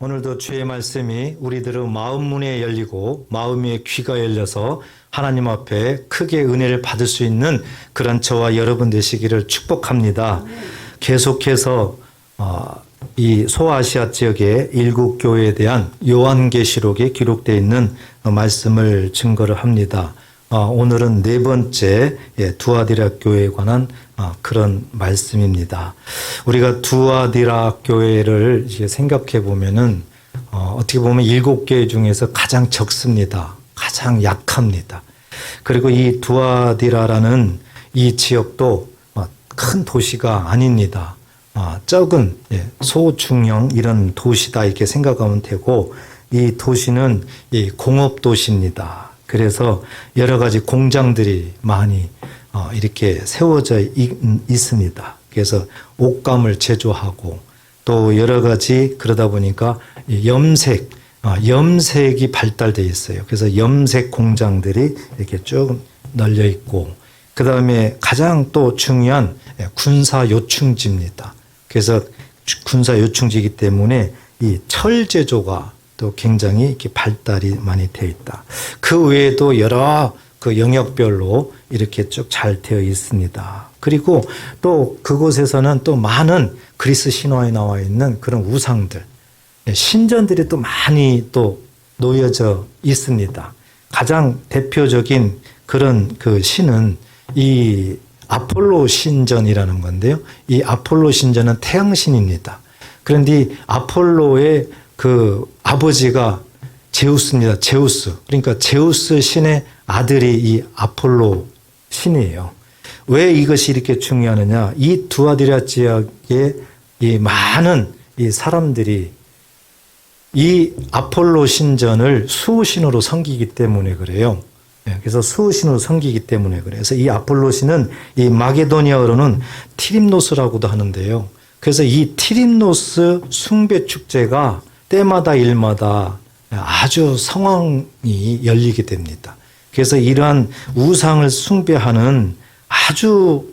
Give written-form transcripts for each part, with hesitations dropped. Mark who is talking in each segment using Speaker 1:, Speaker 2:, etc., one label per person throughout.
Speaker 1: 오늘도 주의 말씀이 우리들의 마음 문에 열리고 마음의 귀가 열려서 하나님 앞에 크게 은혜를 받을 수 있는 그런 저와 여러분 되시기를 축복합니다. 계속해서 이 소아시아 지역의 일곱 교회에 대한 요한계시록에 기록되어 있는 말씀을 증거를 합니다. 오늘은 네 번째 두아디라 교회에 관한 그런 말씀입니다. 우리가 두아디라 교회를 생각해 보면은 어떻게 보면 일곱 개 중에서 가장 적습니다. 가장 약합니다. 그리고 이 두아디라라는 이 지역도 큰 도시가 아닙니다. 적은 소중형 이런 도시다 이렇게 생각하면 되고, 이 도시는 공업 도시입니다. 그래서 여러 가지 공장들이 많이 이렇게 세워져 있습니다. 그래서 옷감을 제조하고 또 여러 가지 그러다 보니까 염색이 발달되어 있어요. 그래서 염색 공장들이 이렇게 쭉 널려 있고, 그 다음에 가장 또 중요한 군사 요충지입니다. 그래서 군사 요충지이기 때문에 이 철 제조가 또 굉장히 이렇게 발달이 많이 되어 있다. 그 외에도 여러 그 영역별로 이렇게 쭉 잘 되어 있습니다. 그리고 또 그곳에서는 또 많은 그리스 신화에 나와 있는 그런 우상들, 신전들이 또 많이 또 놓여져 있습니다. 가장 대표적인 그런 그 신은 이 아폴로 신전이라는 건데요. 이 아폴로 신전은 태양신입니다. 그런데 이 아폴로의 그 아버지가 제우스입니다. 제우스. 그러니까 제우스 신의 아들이 이 아폴로 신이에요. 왜 이것이 이렇게 중요하느냐? 이 두아디라 지역에 이 많은 이 사람들이 이 아폴로 신전을 수호신으로 섬기기 때문에 그래요. 그래서 수호신으로 섬기기 때문에 그래요. 그래서 이 아폴로 신은 이 마게도니아어로는 티림노스라고도 하는데요. 그래서 이 티림노스 숭배 축제가 때마다 일마다 아주 성황이 열리게 됩니다. 그래서 이러한 우상을 숭배하는 아주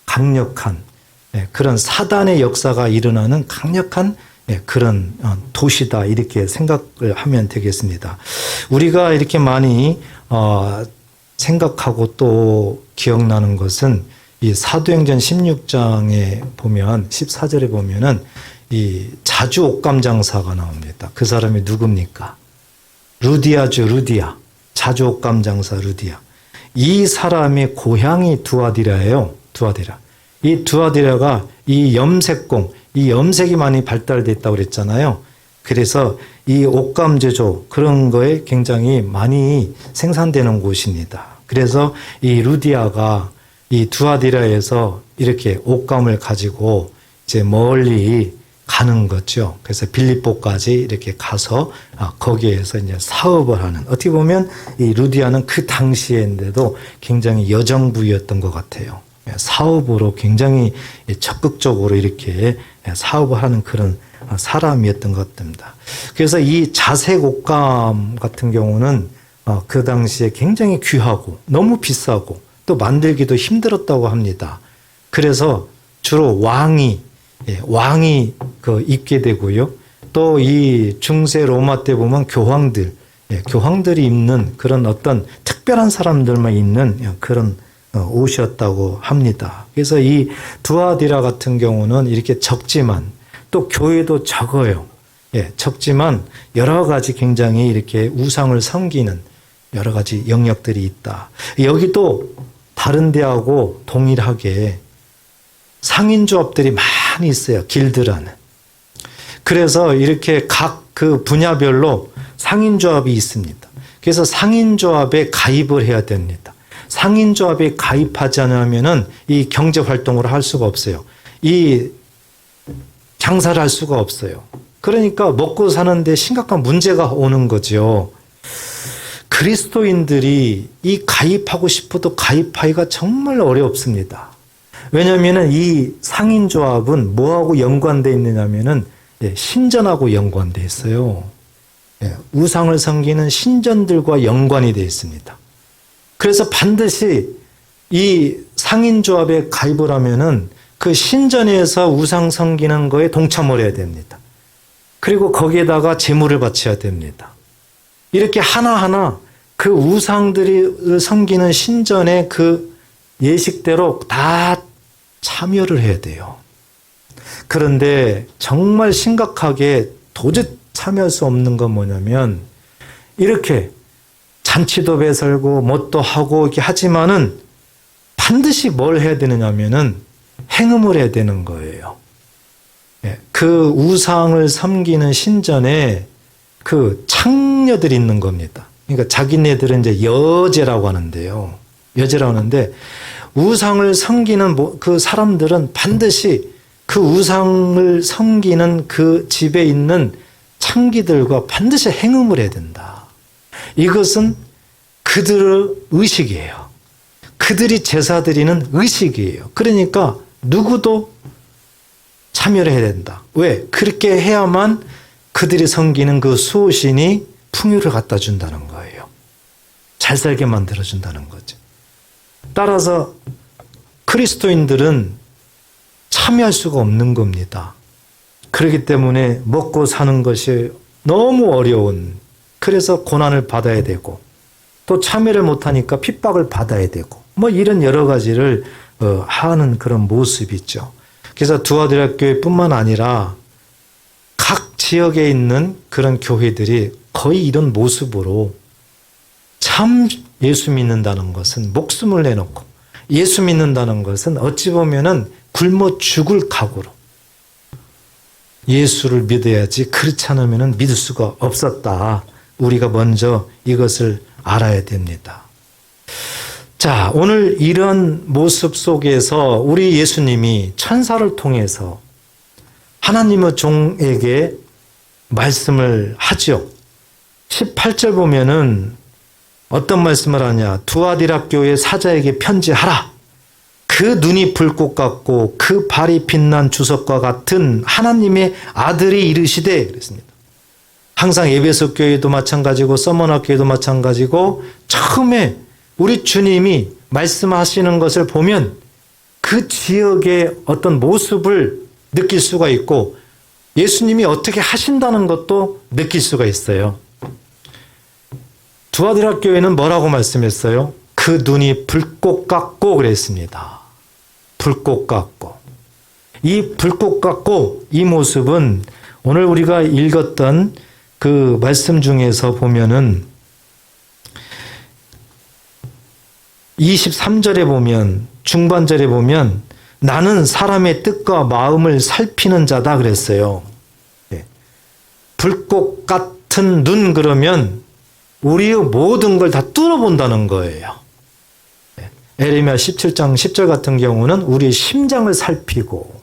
Speaker 1: 강력한 그런 사단의 역사가 일어나는 강력한 그런 도시다 이렇게 생각을 하면 되겠습니다. 우리가 이렇게 많이 생각하고 또 기억나는 것은 이 사도행전 16장에 보면 14절에 보면은 이 자주 옷감 장사가 나옵니다. 그 사람이 누굽니까? 루디아죠, 루디아. 자주 옷감 장사 루디아. 이 사람의 고향이 두아디라예요. 두아디라. 이 두아디라가 이 염색공, 이 염색이 많이 발달되어 있다고 그랬잖아요. 그래서 이 옷감 제조 그런 거에 굉장히 많이 생산되는 곳입니다. 그래서 이 루디아가 이 두아디라에서 이렇게 옷감을 가지고 이제 멀리 가는 거죠. 그래서 빌립보까지 이렇게 가서 거기에서 이제 사업을 하는, 어떻게 보면 이 루디아는 그 당시에인데도 굉장히 여정부였던 것 같아요. 사업으로 굉장히 적극적으로 이렇게 사업을 하는 그런 사람이었던 것 같습니다. 그래서 이 자색 옷감 같은 경우는 그 당시에 굉장히 귀하고 너무 비싸고 또 만들기도 힘들었다고 합니다. 그래서 주로 왕이 입게 되고요. 또 이 중세 로마 때 보면 교황들이 입는 그런 어떤 특별한 사람들만 입는 그런 옷이었다고 합니다. 그래서 이 두아디라 같은 경우는 이렇게 적지만 또 교회도 적어요. 적지만 여러 가지 굉장히 이렇게 우상을 섬기는 여러 가지 영역들이 있다. 여기도 다른 데하고 동일하게 상인조합들이 많이 있어요. 길드라는. 그래서 이렇게 각 그 분야별로 상인조합이 있습니다. 그래서 상인조합에 가입을 해야 됩니다. 상인조합에 가입하지 않으면은 이 경제활동을 할 수가 없어요. 이 장사를 할 수가 없어요. 그러니까 먹고 사는데 심각한 문제가 오는 거죠. 그리스도인들이 이 가입하고 싶어도 가입하기가 정말 어렵습니다. 왜냐하면 이 상인조합은 뭐하고 연관되어 있느냐면은 신전하고 연관되어 있어요. 우상을 섬기는 신전들과 연관이 되어 있습니다. 그래서 반드시 이 상인조합에 가입을 하면은 그 신전에서 우상 섬기는 거에 동참을 해야 됩니다. 그리고 거기에다가 제물을 바쳐야 됩니다. 이렇게 하나하나 그 우상들이 섬기는 신전의 그 예식대로 다 참여를 해야 돼요. 그런데 정말 심각하게 도저히 참여할 수 없는 건 뭐냐면, 이렇게 잔치도 베설고 뭣도 하고 이렇게 하지만은 반드시 뭘 해야 되느냐면은 행음을 해야 되는 거예요. 그 우상을 섬기는 신전에 그 창녀들이 있는 겁니다. 그러니까 자기네들은 이제 여제라고 하는데요. 여제라고 하는데, 우상을 섬기는 그 사람들은 반드시 그 우상을 섬기는 그 집에 있는 창기들과 반드시 행음을 해야 된다. 이것은 그들의 의식이에요. 그들이 제사 드리는 의식이에요. 그러니까 누구도 참여를 해야 된다. 왜? 그렇게 해야만 그들이 섬기는 그 수호신이 풍요를 갖다 준다는 거예요. 잘 살게 만들어준다는 거죠. 따라서 그리스도인들은 참여할 수가 없는 겁니다. 그렇기 때문에 먹고 사는 것이 너무 어려운, 그래서 고난을 받아야 되고, 또 참여를 못하니까 핍박을 받아야 되고, 뭐 이런 여러 가지를 하는 그런 모습이죠. 그래서 두아디라교회뿐만 아니라 각 지역에 있는 그런 교회들이 거의 이런 모습으로, 참 예수 믿는다는 것은 목숨을 내놓고, 예수 믿는다는 것은 어찌 보면은 굶어 죽을 각오로 예수를 믿어야지, 그렇지 않으면 믿을 수가 없었다. 우리가 먼저 이것을 알아야 됩니다. 자, 오늘 이런 모습 속에서 우리 예수님이 천사를 통해서 하나님의 종에게 말씀을 하죠. 18절 보면은 어떤 말씀을 하냐. 두아디라 교회 사자에게 편지하라. 그 눈이 불꽃 같고 그 발이 빛난 주석과 같은 하나님의 아들이 이르시되, 그랬습니다. 항상 에베소 교회도 마찬가지고 서머나 교회도 마찬가지고, 처음에 우리 주님이 말씀하시는 것을 보면 그 지역의 어떤 모습을 느낄 수가 있고, 예수님이 어떻게 하신다는 것도 느낄 수가 있어요. 두아디라 교회는 뭐라고 말씀했어요? 그 눈이 불꽃 같고 그랬습니다. 불꽃 같고. 이 불꽃 같고, 이 모습은 오늘 우리가 읽었던 그 말씀 중에서 보면은 23절에 보면, 중반절에 보면 나는 사람의 뜻과 마음을 살피는 자다 그랬어요. 불꽃 같은 눈, 그러면 우리의 모든 걸 다 뚫어본다는 거예요. 에레미야 17장 10절 같은 경우는 우리의 심장을 살피고,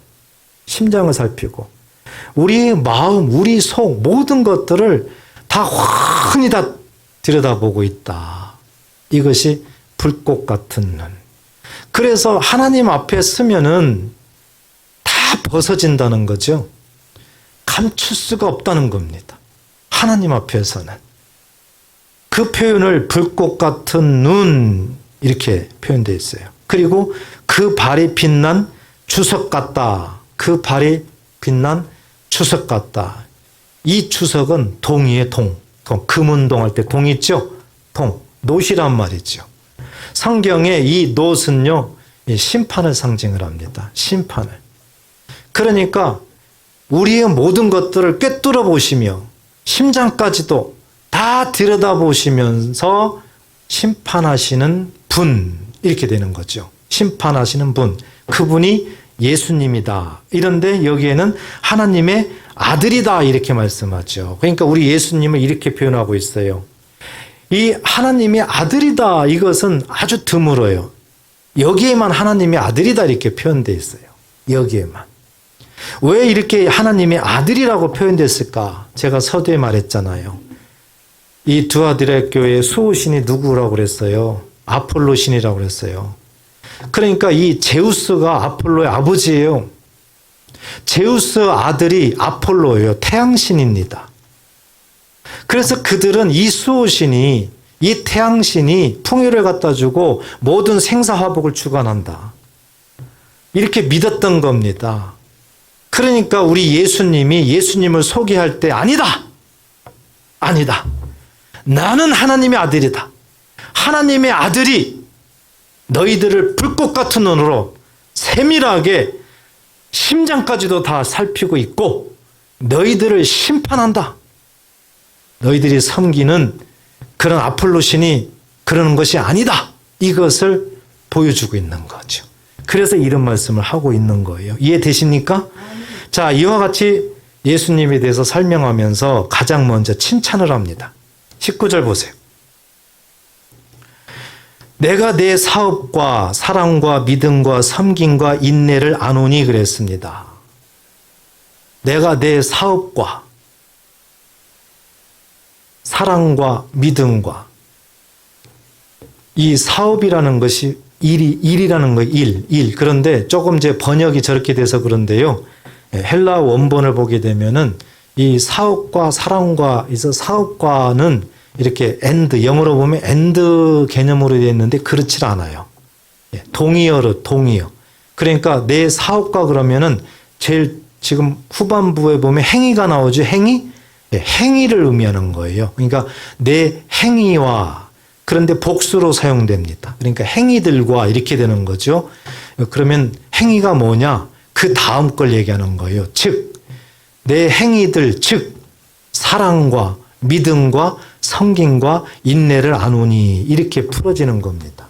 Speaker 1: 우리의 마음, 우리 속 모든 것들을 다 환히 다 들여다보고 있다. 이것이 불꽃 같은 눈. 그래서 하나님 앞에 서면은 다 벗어진다는 거죠. 감출 수가 없다는 겁니다. 하나님 앞에서는. 그 표현을 불꽃 같은 눈, 이렇게 표현되어 있어요. 그리고 그 발이 빛난 주석 같다. 그 발이 빛난 주석 같다. 이 주석은 동이에요, 동. 금운동 할 때 동 있죠? 동. 놋이란 말이죠. 성경에 이 놋은요, 심판을 상징을 합니다. 심판을. 그러니까 우리의 모든 것들을 꿰뚫어 보시며 심장까지도 다 들여다보시면서 심판하시는 분, 이렇게 되는 거죠. 심판하시는 분, 그분이 예수님이다. 이런데 여기에는 하나님의 아들이다, 이렇게 말씀하죠. 그러니까 우리 예수님을 이렇게 표현하고 있어요. 이 하나님의 아들이다, 이것은 아주 드물어요. 여기에만 하나님의 아들이다 이렇게 표현되어 있어요. 여기에만. 왜 이렇게 하나님의 아들이라고 표현됐을까? 제가 서두에 말했잖아요. 이 두아디라 교회의 수호신이 누구라고 그랬어요? 아폴로 신이라고 그랬어요. 그러니까 이 제우스가 아폴로의 아버지예요. 제우스 아들이 아폴로예요. 태양신입니다. 그래서 그들은 이 수호신이, 이 태양신이 풍요를 갖다 주고 모든 생사화복을 주관한다. 이렇게 믿었던 겁니다. 그러니까 우리 예수님이 예수님을 소개할 때 아니다. 아니다. 나는 하나님의 아들이다. 하나님의 아들이 너희들을 불꽃 같은 눈으로 세밀하게 심장까지도 다 살피고 있고 너희들을 심판한다. 너희들이 섬기는 그런 아폴로신이 그러는 것이 아니다. 이것을 보여주고 있는 거죠. 그래서 이런 말씀을 하고 있는 거예요. 이해되십니까? 자, 이와 같이 예수님에 대해서 설명하면서 가장 먼저 칭찬을 합니다. 19절 보세요. 내가 내 사업과 사랑과 믿음과 섬김과 인내를 아노니 그랬습니다. 내가 내 사업과 사랑과 믿음과 이 사업이라는 것이 일이라는 거예요. 일. 그런데 조금 제 번역이 저렇게 돼서 그런데요. 헬라 원본을 보게 되면은 이 사업과 사랑과 있어 사업과는 이렇게 and 영어로 보면 and 개념으로 되어 있는데 그렇지 않아요. 동의어로 동의어. 그러니까 내 사업과 그러면은 제일 지금 후반부에 보면 행위가 나오죠. 행위? 행위를 의미하는 거예요. 그러니까 내 행위와 그런데 복수로 사용됩니다. 그러니까 행위들과 이렇게 되는 거죠. 그러면 행위가 뭐냐? 그 다음 걸 얘기하는 거예요. 즉, 내 행위들, 즉 사랑과 믿음과 섬김과 인내를 아노니 이렇게 풀어지는 겁니다.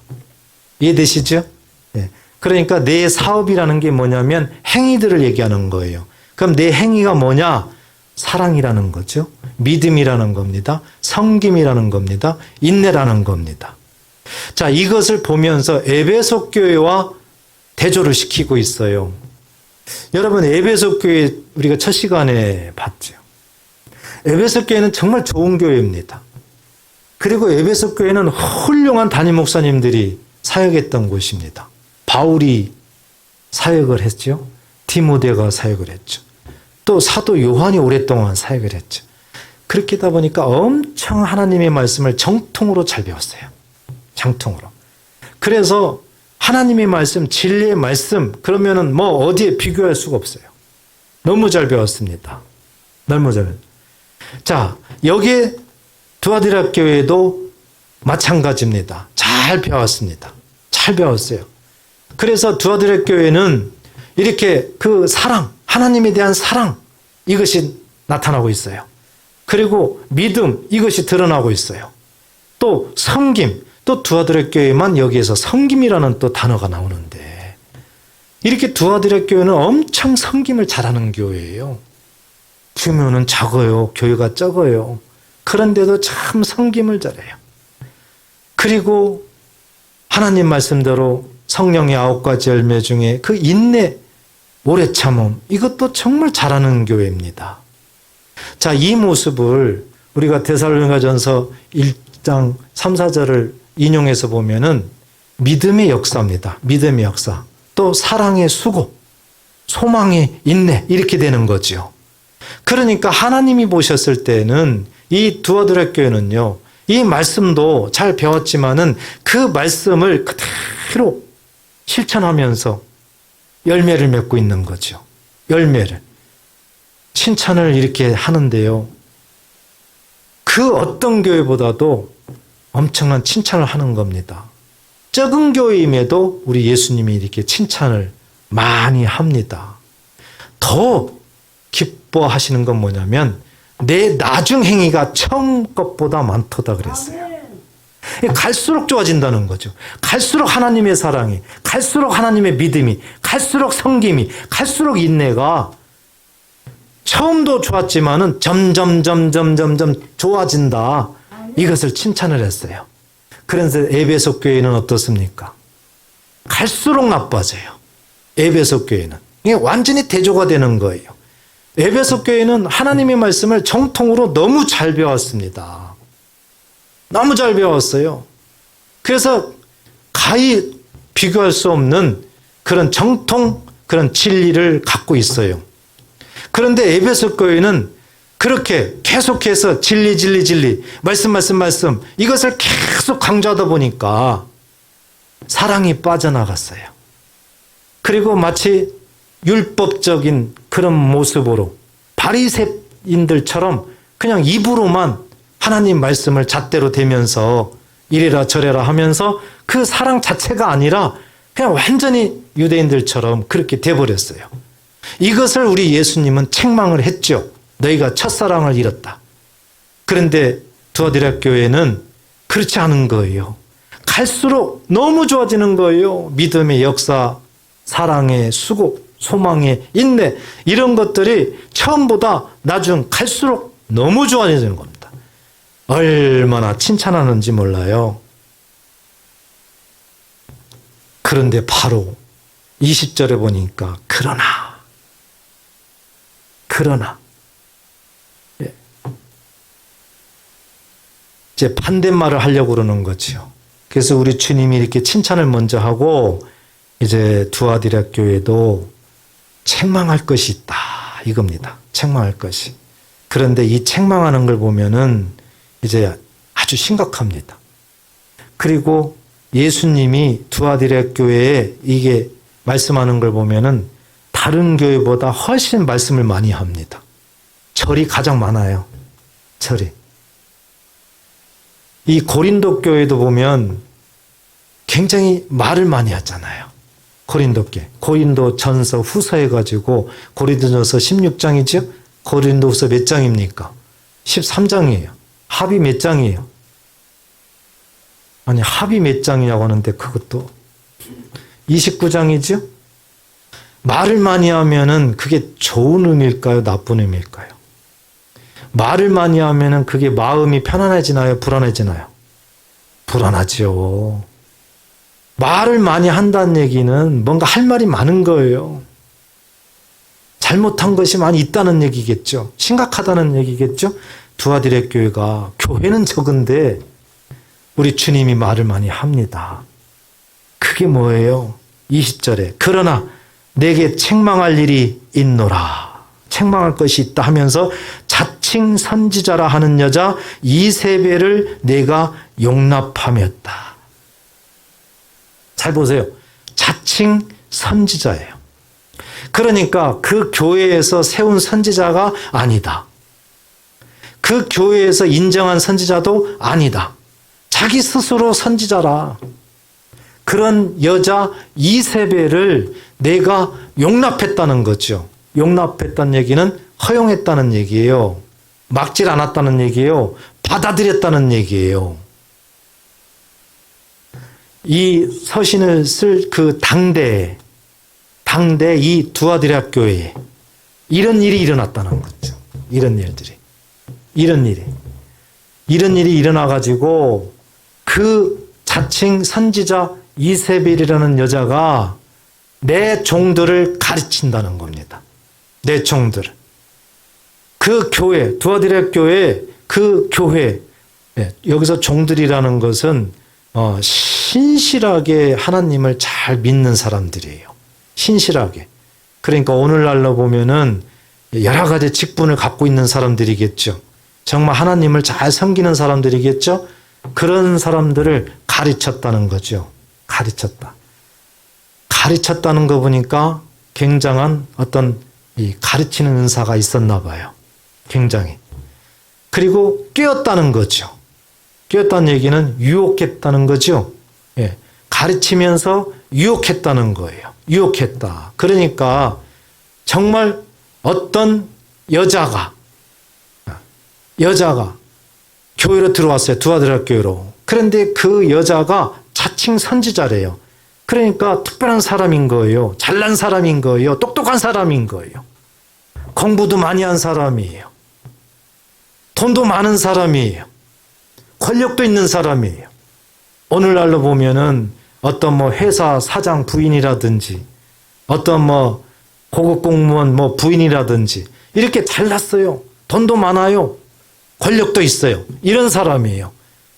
Speaker 1: 이해되시죠? 네. 그러니까 내 사업이라는 게 뭐냐면 행위들을 얘기하는 거예요. 그럼 내 행위가 뭐냐? 사랑이라는 거죠. 믿음이라는 겁니다. 섬김이라는 겁니다. 인내라는 겁니다. 자, 이것을 보면서 에베소 교회와 대조를 시키고 있어요. 여러분, 에베소 교회 우리가 첫 시간에 봤죠. 에베소 교회는 정말 좋은 교회입니다. 그리고 에베소 교회는 훌륭한 담임 목사님들이 사역했던 곳입니다. 바울이 사역을 했죠. 디모데가 사역을 했죠. 또 사도 요한이 오랫동안 사역을 했죠. 그렇게 하다 보니까 엄청 하나님의 말씀을 정통으로 잘 배웠어요. 정통으로. 그래서 하나님의 말씀, 진리의 말씀, 그러면은 뭐 어디에 비교할 수가 없어요. 너무 잘 배웠습니다. 너무 잘. 자, 여기에 두아디라 교회도 마찬가지입니다. 잘 배웠습니다. 잘 배웠어요. 그래서 두아디라 교회는 이렇게 그 사랑, 하나님에 대한 사랑, 이것이 나타나고 있어요. 그리고 믿음, 이것이 드러나고 있어요. 또 섬김, 또 두아디라 교회만 여기에서 섬김이라는 또 단어가 나오는데 이렇게 두아디라 교회는 엄청 섬김을 잘하는 교회예요. 규모는 작아요. 교회가 적어요. 그런데도 참 섬김을 잘해요. 그리고 하나님 말씀대로 성령의 9가지 열매 중에 그 인내, 오래 참음, 이것도 정말 잘하는 교회입니다. 자, 이 모습을 우리가 데살로니가전서 1장 3, 4절을 인용해서 보면은 믿음의 역사입니다. 믿음의 역사. 또 사랑의 수고, 소망의 인내, 이렇게 되는 거죠. 그러니까 하나님이 보셨을 때는 이 두아디라 교회는요, 이 말씀도 잘 배웠지만은 그 말씀을 그대로 실천하면서 열매를 맺고 있는 거죠. 열매를. 칭찬을 이렇게 하는데요. 그 어떤 교회보다도 엄청난 칭찬을 하는 겁니다. 적은 교회임에도 우리 예수님이 이렇게 칭찬을 많이 합니다. 더 기뻐하시는 건 뭐냐면 내 나중 행위가 처음 것보다 많도다 그랬어요. 갈수록 좋아진다는 거죠. 갈수록 하나님의 사랑이, 갈수록 하나님의 믿음이, 갈수록 섬김이, 갈수록 인내가 처음도 좋았지만은 점점 좋아진다. 이것을 칭찬을 했어요. 그래서 에베소 교회는 어떻습니까? 갈수록 나빠져요. 에베소 교회는. 이게 완전히 대조가 되는 거예요. 에베소 교회는 하나님의 말씀을 정통으로 너무 잘 배웠습니다. 너무 잘 배웠어요. 그래서 가히 비교할 수 없는 그런 정통, 그런 진리를 갖고 있어요. 그런데 에베소 교회는 그렇게 계속해서 진리, 말씀, 이것을 계속 강조하다 보니까 사랑이 빠져나갔어요. 그리고 마치 율법적인 그런 모습으로 바리새인들처럼 그냥 입으로만 하나님 말씀을 잣대로 대면서 이래라 저래라 하면서 그 사랑 자체가 아니라 그냥 완전히 유대인들처럼 그렇게 돼버렸어요. 이것을 우리 예수님은 책망을 했죠. 너희가 첫사랑을 잃었다. 그런데 두아디라 교회는 그렇지 않은 거예요. 갈수록 너무 좋아지는 거예요. 믿음의 역사, 사랑의 수고, 소망의 인내, 이런 것들이 처음보다 나중 갈수록 너무 좋아지는 겁니다. 얼마나 칭찬하는지 몰라요. 그런데 바로 20절에 보니까 그러나 이제 반대말을 하려고 그러는 거죠. 그래서 우리 주님이 이렇게 칭찬을 먼저 하고 이제 두아디라 교회도 책망할 것이 있다 이겁니다. 책망할 것이. 그런데 이 책망하는 걸 보면은 이제 아주 심각합니다. 그리고 예수님이 두아디라 교회에 이게 말씀하는 걸 보면은 다른 교회보다 훨씬 말씀을 많이 합니다. 절이 가장 많아요. 절이. 이 고린도 교회도 보면 굉장히 말을 많이 하잖아요. 고린도 교회. 고린도 전서 후서 해가지고 고린도전서 16장이죠? 고린도후서 몇 장입니까? 13장이에요. 합이 몇 장이에요? 아니 합이 몇 장이냐고 하는데 그것도 29장이죠? 말을 많이 하면은 그게 좋은 의미일까요? 나쁜 의미일까요? 말을 많이 하면은 그게 마음이 편안해지나요? 불안해지나요? 불안하죠. 말을 많이 한다는 얘기는 뭔가 할 말이 많은 거예요. 잘못한 것이 많이 있다는 얘기겠죠. 심각하다는 얘기겠죠. 두아디라 교회가 교회는 적은데 우리 주님이 말을 많이 합니다. 그게 뭐예요? 20절에 그러나 내게 책망할 일이 있노라. 책망할 것이 있다 하면서 자칭 선지자라 하는 여자 이세벨을 내가 용납하였다. 잘 보세요. 자칭 선지자예요. 그러니까 그 교회에서 세운 선지자가 아니다. 그 교회에서 인정한 선지자도 아니다. 자기 스스로 선지자라. 그런 여자 이세벨을 내가 용납했다는 거죠. 용납했다는 얘기는 허용했다는 얘기예요. 막질 않았다는 얘기예요. 받아들였다는 얘기예요. 이 서신을 쓸 그 당대 이 두아디라 교회에 이런 일이 일어났다는 거죠. 이런 일이 일어나가지고 그 자칭 선지자 이세벨이라는 여자가 내 종들을 가르친다는 겁니다. 내 종들. 그 교회, 두아디라 교회, 그 교회, 여기서 종들이라는 것은 신실하게 하나님을 잘 믿는 사람들이에요. 신실하게. 그러니까 오늘날로 보면은 여러 가지 직분을 갖고 있는 사람들이겠죠. 정말 하나님을 잘 섬기는 사람들이겠죠. 그런 사람들을 가르쳤다는 거죠. 가르쳤다는 거 보니까 굉장한 어떤 이 가르치는 은사가 있었나 봐요. 굉장히. 그리고 꿰었다는 거죠. 꿰었다는 얘기는 유혹했다는 거죠. 예. 가르치면서 유혹했다는 거예요. 유혹했다. 그러니까 정말 어떤 여자가 교회로 들어왔어요. 두아디라 교회로. 그런데 그 여자가 자칭 선지자래요. 그러니까 특별한 사람인 거예요. 잘난 사람인 거예요. 똑똑한 사람인 거예요. 공부도 많이 한 사람이에요. 돈도 많은 사람이에요. 권력도 있는 사람이에요. 오늘날로 보면은 어떤 회사 사장 부인이라든지 어떤 고급 공무원 부인이라든지 이렇게 잘났어요. 돈도 많아요. 권력도 있어요. 이런 사람이에요.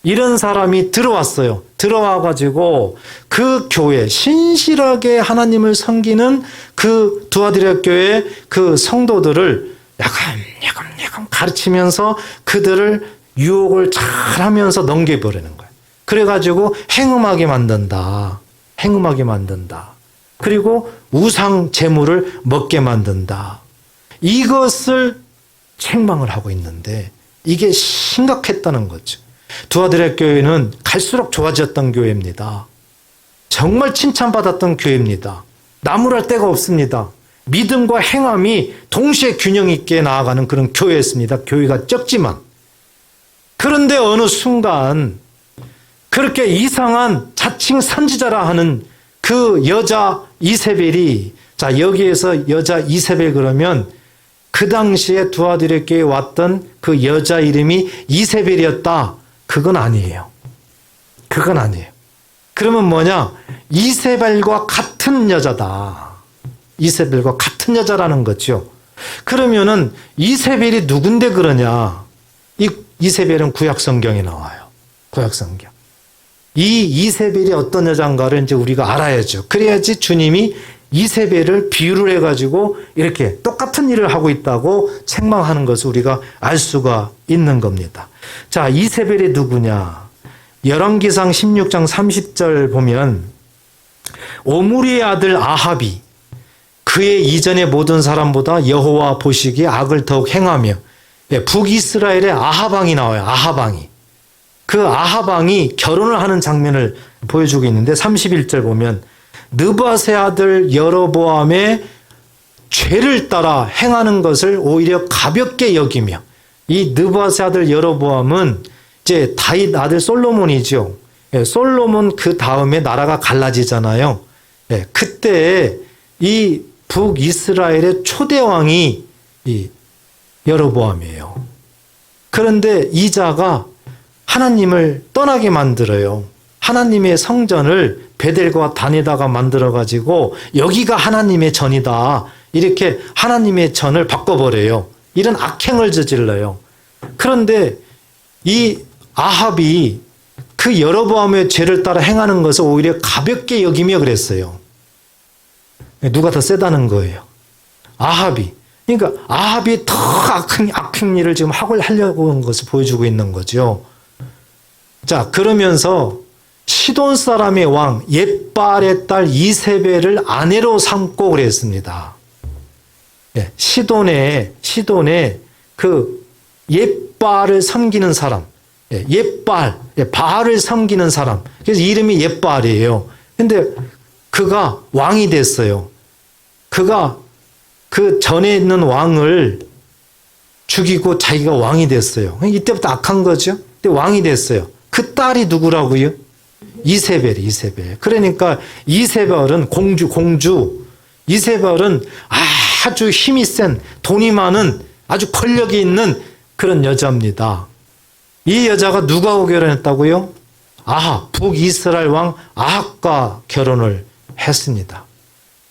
Speaker 1: 이런 사람이 들어왔어요. 들어와가지고 그 교회, 신실하게 하나님을 섬기는 그 두아디라 교회 그 성도들을 야금야금 가르치면서 그들을 유혹을 잘 하면서 넘겨버리는 거예요. 그래가지고 행음하게 만든다. 그리고 우상 제물을 먹게 만든다. 이것을 책망을 하고 있는데 이게 심각했다는 거죠. 두 아들의 교회는 갈수록 좋아졌던 교회입니다. 정말 칭찬받았던 교회입니다. 나무랄 데가 없습니다. 믿음과 행함이 동시에 균형 있게 나아가는 그런 교회였습니다. 교회가 적지만. 그런데 어느 순간 그렇게 이상한 자칭 선지자라 하는 그 여자 이세벨이, 자, 여기에서 여자 이세벨 그러면 그 당시에 두 아들의 교회에 왔던 그 여자 이름이 이세벨이었다. 그건 아니에요. 그건 아니에요. 그러면 뭐냐? 이세벨과 같은 여자다. 이세벨과 같은 여자라는 거죠. 그러면은 이세벨이 누군데 그러냐? 이세벨은 구약성경에 나와요. 구약성경. 이 이세벨이 어떤 여자인가를 이제 우리가 알아야죠. 그래야지 주님이 이세벨을 비유를 해가지고 이렇게 똑같은 일을 하고 있다고 책망하는 것을 우리가 알 수가 있는 겁니다. 자, 이세벨이 누구냐? 열왕기상 16장 30절 보면 오므리의 아들 아합이 그의 이전의 모든 사람보다 여호와 보시기에 악을 더욱 행하며, 북이스라엘의 아하방이 나와요. 아하방이. 그 아하방이 결혼을 하는 장면을 보여주고 있는데 31절 보면 느밧의 아들 여로보암의 죄를 따라 행하는 것을 오히려 가볍게 여기며, 이 느밧의 아들 여로보암은 이제 다윗 아들 솔로몬이죠. 솔로몬 그 다음에 나라가 갈라지잖아요. 그때 이 북이스라엘의 초대 왕이 이 여로보암이에요. 그런데 이 자가 하나님을 떠나게 만들어요. 하나님의 성전을 베델과 단에다가 만들어가지고 여기가 하나님의 전이다. 이렇게 하나님의 전을 바꿔버려요. 이런 악행을 저질러요. 그런데 이 아합이 그 여로보암의 죄를 따라 행하는 것을 오히려 가볍게 여기며 그랬어요. 누가 더 세다는 거예요? 아합이. 그러니까 아합이 더 악행 일을 지금 하려고 하는 것을 보여주고 있는 거죠. 자, 그러면서 시돈 사람의 왕 옙발의 딸 이세벨을 아내로 삼고 그랬습니다. 시돈의 그 옙발을 섬기는 사람, 옙발, 바알을 섬기는 사람. 그래서 이름이 옙발이에요. 근데 그가 왕이 됐어요. 그가 그 전에 있는 왕을 죽이고 자기가 왕이 됐어요. 이때부터 악한 거죠. 근데 왕이 됐어요. 그 딸이 누구라고요? 이세벨. 그러니까 이세벨은 공주. 이세벨은 아주 힘이 센, 돈이 많은, 아주 권력이 있는 그런 여자입니다. 이 여자가 누구하고 결혼했다고요? 북이스라엘 왕 아합과 결혼을 했습니다.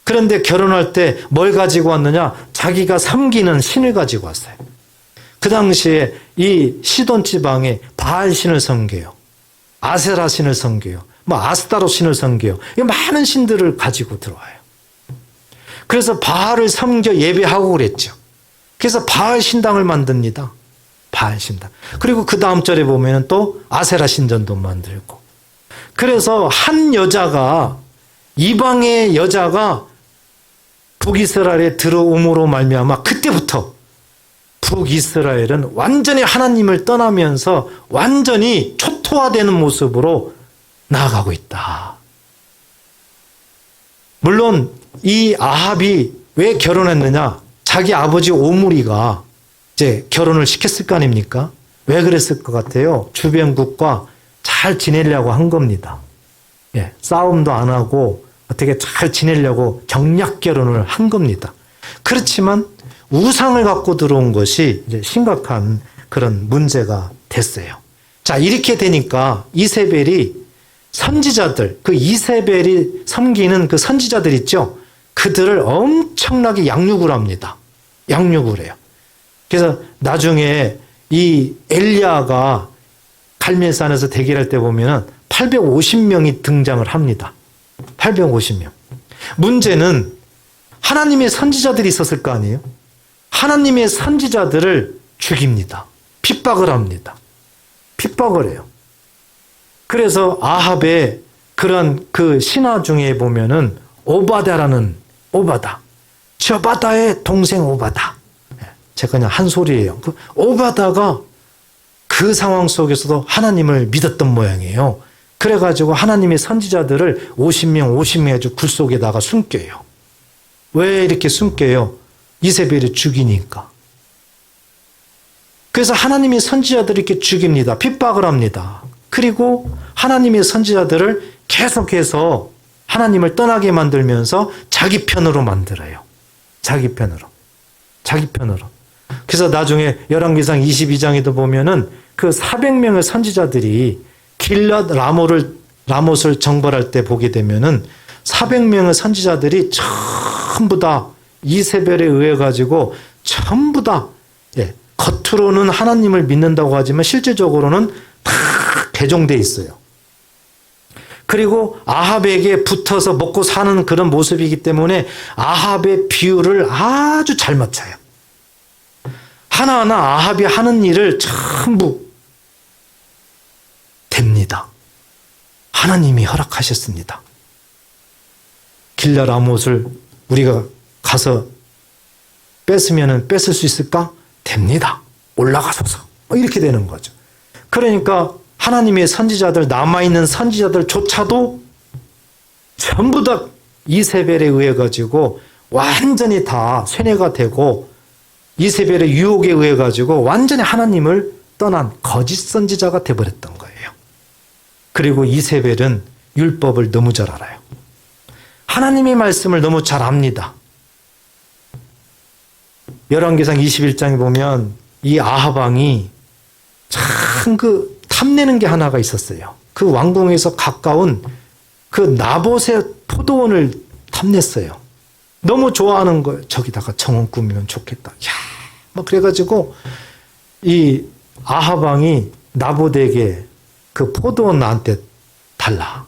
Speaker 1: 그런데 결혼할 때 뭘 가지고 왔느냐? 자기가 섬기는 신을 가지고 왔어요. 그 당시에 이 시돈 지방에 바알 신을 섬겨요. 아세라 신을 섬겨요. 아스타로 신을 섬겨요. 많은 신들을 가지고 들어와요. 그래서 바알을 섬겨 예배하고 그랬죠. 그래서 바알 신당을 만듭니다. 바알 신당. 그리고 그 다음 절에 보면 또 아세라 신전도 만들고. 그래서 한 여자가, 이방의 여자가 북이스라엘에 들어옴으로 말미암아 그때부터 북이스라엘은 완전히 하나님을 떠나면서 완전히 초토화되는 모습으로 나아가고 있다. 물론 이 아합이 왜 결혼했느냐? 자기 아버지 오므리가 이제 결혼을 시켰을 거 아닙니까? 왜 그랬을 것 같아요? 주변국과 잘 지내려고 한 겁니다. 싸움도 안 하고 어떻게 잘 지내려고 경략 결혼을 한 겁니다. 그렇지만 우상을 갖고 들어온 것이 이제 심각한 그런 문제가 됐어요. 자, 이렇게 되니까 이세벨이 선지자들, 그 이세벨이 섬기는 그 선지자들 있죠? 그들을 엄청나게 양육을 합니다. 양육을 해요. 그래서 나중에 이 엘리야가 갈멜산에서 대기할 때 보면은 850명이 등장을 합니다. 850명. 문제는 하나님의 선지자들이 있었을 거 아니에요? 하나님의 선지자들을 죽입니다. 핍박을 합니다. 핍박을 해요. 그래서 아합의 그런 그 신하 중에 보면은 오바댜라는 오바다. 저 바다의 동생 오바다. 제가 그냥 한 소리예요. 그 오바다가 그 상황 속에서도 하나님을 믿었던 모양이에요. 그래가지고 하나님의 선지자들을 50명 아주 굴 속에다가 숨겨요. 왜 이렇게 숨겨요? 이세벨이 죽이니까. 그래서 하나님의 선지자들을 이렇게 죽입니다. 핍박을 합니다. 그리고 하나님의 선지자들을 계속해서 하나님을 떠나게 만들면서 자기 편으로 만들어요. 자기 편으로. 그래서 나중에 열왕기상 22장에도 보면은 그 400명의 선지자들이 길랏 라못을 정벌할 때 보게 되면은 400명의 선지자들이 전부 다 이세벨에 의해 가지고 전부 다 겉으로는 하나님을 믿는다고 하지만 실제적으로는 다 개종돼 있어요. 그리고 아합에게 붙어서 먹고 사는 그런 모습이기 때문에 아합의 비율을 아주 잘 맞춰요. 하나하나 아합이 하는 일을 전부 됩니다. 하나님이 허락하셨습니다. 길랏 라못을 우리가 가서 뺏으면 뺏을 수 있을까? 됩니다. 올라가소서. 이렇게 되는 거죠. 그러니까 하나님의 선지자들, 남아있는 선지자들조차도 전부 다 이세벨에 의해 가지고 완전히 다 쇠뇌가 되고 이세벨의 유혹에 의해 가지고 완전히 하나님을 떠난 거짓 선지자가 되어버렸던 거예요. 그리고 이세벨은 율법을 너무 잘 알아요. 하나님의 말씀을 너무 잘 압니다. 열왕기상 21장에 보면 이 아합 왕이 참 그 탐내는 게 하나가 있었어요. 그 왕궁에서 가까운 그 나봇의 포도원을 탐냈어요. 너무 좋아하는 거예요. 저기다가 정원 꾸미면 좋겠다. 야, 막 그래가지고 이 아합 왕이 나봇에게 그 포도원 나한테 달라.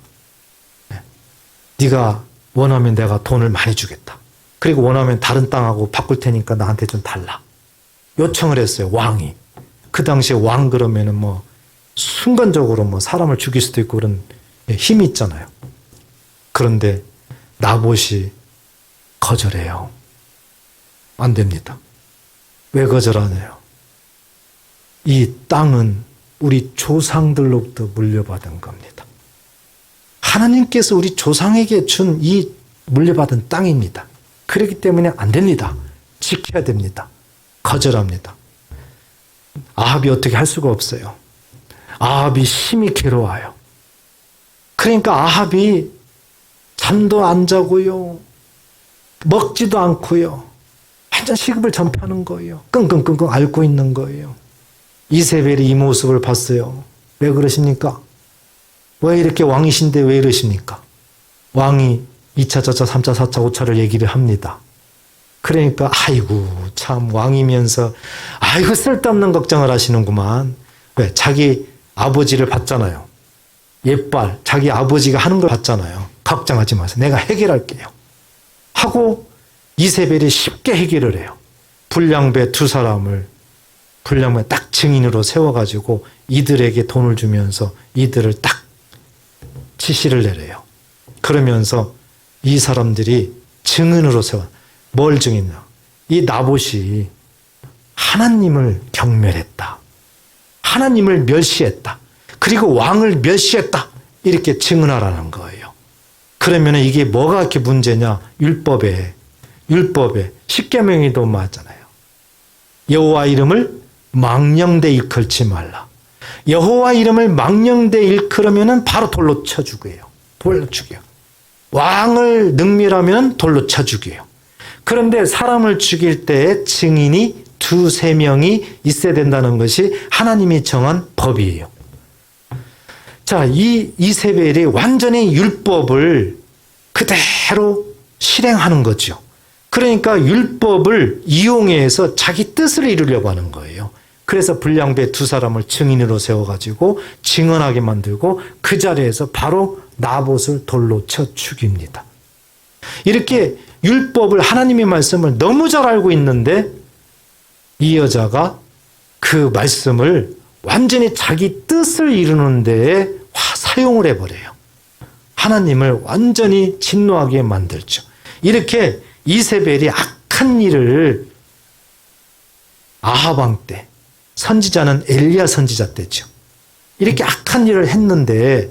Speaker 1: 네가 원하면 내가 돈을 많이 주겠다. 그리고 원하면 다른 땅하고 바꿀 테니까 나한테 좀 달라. 요청을 했어요. 왕이. 그 당시에 왕 그러면은 뭐 순간적으로 뭐 사람을 죽일 수도 있고 그런 힘이 있잖아요. 그런데 나봇이 거절해요. 안 됩니다. 왜 거절하네요? 이 땅은 우리 조상들로부터 물려받은 겁니다. 하나님께서 우리 조상에게 준 이 물려받은 땅입니다. 그렇기 때문에 안 됩니다. 지켜야 됩니다. 거절합니다. 아합이 어떻게 할 수가 없어요. 아합이 심히 괴로워요. 그러니까 아합이 잠도 안 자고요. 먹지도 않고요. 완전 시급을 전폐하는 거예요. 끙끙끙끙 앓고 있는 거예요. 이세벨이 이 모습을 봤어요. 왜 그러십니까? 왜 이렇게 왕이신데 왜 이러십니까? 왕이 2차, 저차, 3차, 4차, 5차를 얘기를 합니다. 그러니까 아이고 참 왕이면서 아이고 쓸데없는 걱정을 하시는구만. 왜? 자기 아버지를 봤잖아요. 옛발 자기 아버지가 하는 걸 봤잖아요. 걱정하지 마세요. 내가 해결할게요. 하고 이세벨이 쉽게 해결을 해요. 불량배 두 사람을 불량배 딱 증인으로 세워가지고 이들에게 돈을 주면서 이들을 딱 지시를 내려요. 그러면서 이 사람들이 증인으로 세워. 뭘 증인이냐? 이 나봇이 하나님을 경멸했다. 하나님을 멸시했다. 그리고 왕을 멸시했다. 이렇게 증언하라는 거예요. 그러면 이게 뭐가 이렇게 문제냐? 율법에 십계명에도 맞잖아요. 여호와 이름을 망령되 일컬지 말라. 여호와 이름을 망령되 일컬으면 바로 돌로 쳐 죽여요. 돌로 죽여요. 왕을 능멸하면 돌로 쳐 죽여요. 그런데 사람을 죽일 때에 증인이 2-3명이 있어야 된다는 것이 하나님이 정한 법이에요. 자, 이 이세벨이 완전히 율법을 그대로 실행하는 거죠. 그러니까 율법을 이용해서 자기 뜻을 이루려고 하는 거예요. 그래서 불량배 두 사람을 증인으로 세워가지고 증언하게 만들고 그 자리에서 바로 나봇을 돌로 쳐 죽입니다. 이렇게 율법을 하나님의 말씀을 너무 잘 알고 있는데 이 여자가 그 말씀을 완전히 자기 뜻을 이루는 데에 사용을 해버려요. 하나님을 완전히 진노하게 만들죠. 이렇게 이세벨이 악한 일을 아합 왕 때, 선지자는 엘리야 선지자 때죠. 이렇게 악한 일을 했는데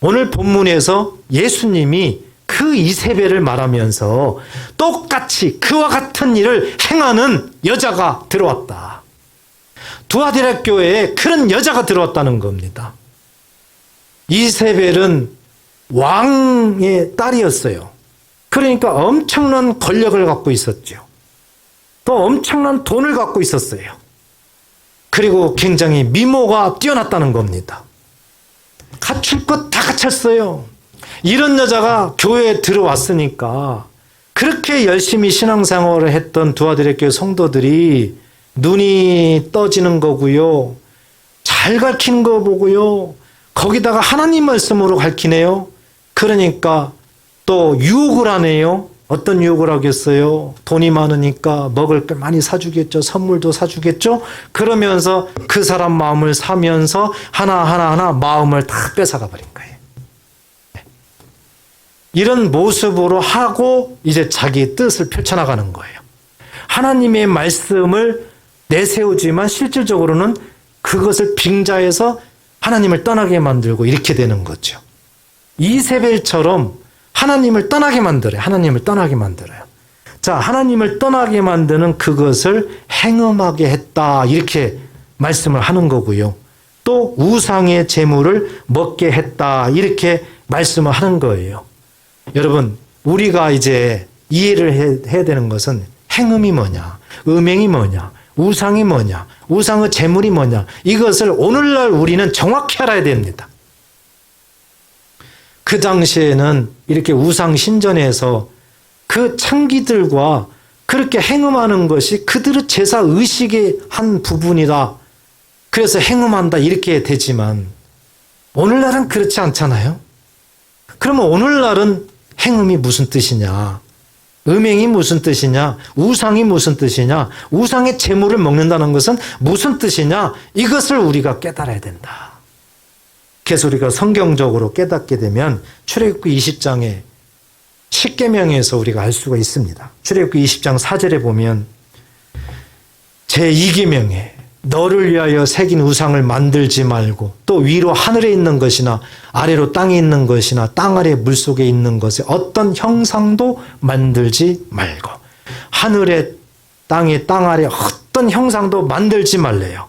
Speaker 1: 오늘 본문에서 예수님이 그 이세벨을 말하면서 똑같이 그와 같은 일을 행하는 여자가 들어왔다. 두아디라 교회에 그런 여자가 들어왔다는 겁니다. 이세벨은 왕의 딸이었어요. 그러니까 엄청난 권력을 갖고 있었죠. 또 엄청난 돈을 갖고 있었어요. 그리고 굉장히 미모가 뛰어났다는 겁니다. 갖출 것 다 갖췄어요. 이런 여자가 교회에 들어왔으니까 그렇게 열심히 신앙생활을 했던 두아디라 교회 성도들이 눈이 떠지는 거고요. 잘 가르치는 거 보고요. 거기다가 하나님 말씀으로 가르치네요. 그러니까 또 유혹을 하네요. 어떤 유혹을 하겠어요? 돈이 많으니까 먹을 걸 많이 사주겠죠. 선물도 사주겠죠. 그러면서 그 사람 마음을 사면서 하나하나 마음을 다 뺏어가 버린 거예요. 이런 모습으로 하고 이제 자기 뜻을 펼쳐나가는 거예요. 하나님의 말씀을 내세우지만 실질적으로는 그것을 빙자해서 하나님을 떠나게 만들고 이렇게 되는 거죠. 이세벨처럼 하나님을 떠나게 만들어요. 하나님을 떠나게 만들어요. 자, 하나님을 떠나게 만드는 그것을 행음하게 했다. 이렇게 말씀을 하는 거고요. 또 우상의 제물을 먹게 했다. 이렇게 말씀을 하는 거예요. 여러분, 우리가 이제 이해를 해야 되는 것은 행음이 뭐냐, 음행이 뭐냐, 우상이 뭐냐, 우상의 제물이 뭐냐, 이것을 오늘날 우리는 정확히 알아야 됩니다. 그 당시에는 이렇게 우상 신전에서 그 창기들과 그렇게 행음하는 것이 그들의 제사 의식의 한 부분이다. 그래서 행음한다 이렇게 되지만 오늘날은 그렇지 않잖아요. 그러면 오늘날은 행음이 무슨 뜻이냐, 음행이 무슨 뜻이냐, 우상이 무슨 뜻이냐, 우상의 제물을 먹는다는 것은 무슨 뜻이냐, 이것을 우리가 깨달아야 된다. 그래서 우리가 성경적으로 깨닫게 되면 출애굽기 20장에 10계명에서 우리가 알 수가 있습니다. 출애굽기 20장 4절에 보면 제2계명에 너를 위하여 새긴 우상을 만들지 말고 또 위로 하늘에 있는 것이나 아래로 땅에 있는 것이나 땅 아래 물속에 있는 것에 어떤 형상도 만들지 말고, 하늘에 땅에 땅 아래 어떤 형상도 만들지 말래요.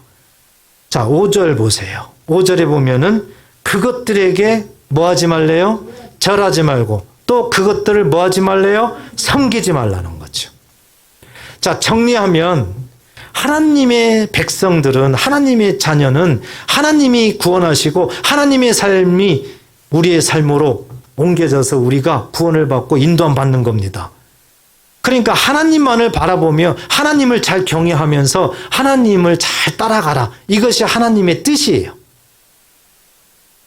Speaker 1: 자, 5절 보세요. 5절에 보면은 그것들에게 뭐 하지 말래요? 절하지 말고 또 그것들을 뭐 하지 말래요? 섬기지 말라는 거죠. 자, 정리하면 하나님의 백성들은, 하나님의 자녀는 하나님이 구원하시고 하나님의 삶이 우리의 삶으로 옮겨져서 우리가 구원을 받고 인도함 받는 겁니다. 그러니까 하나님만을 바라보며 하나님을 잘 경외하면서 하나님을 잘 따라가라. 이것이 하나님의 뜻이에요.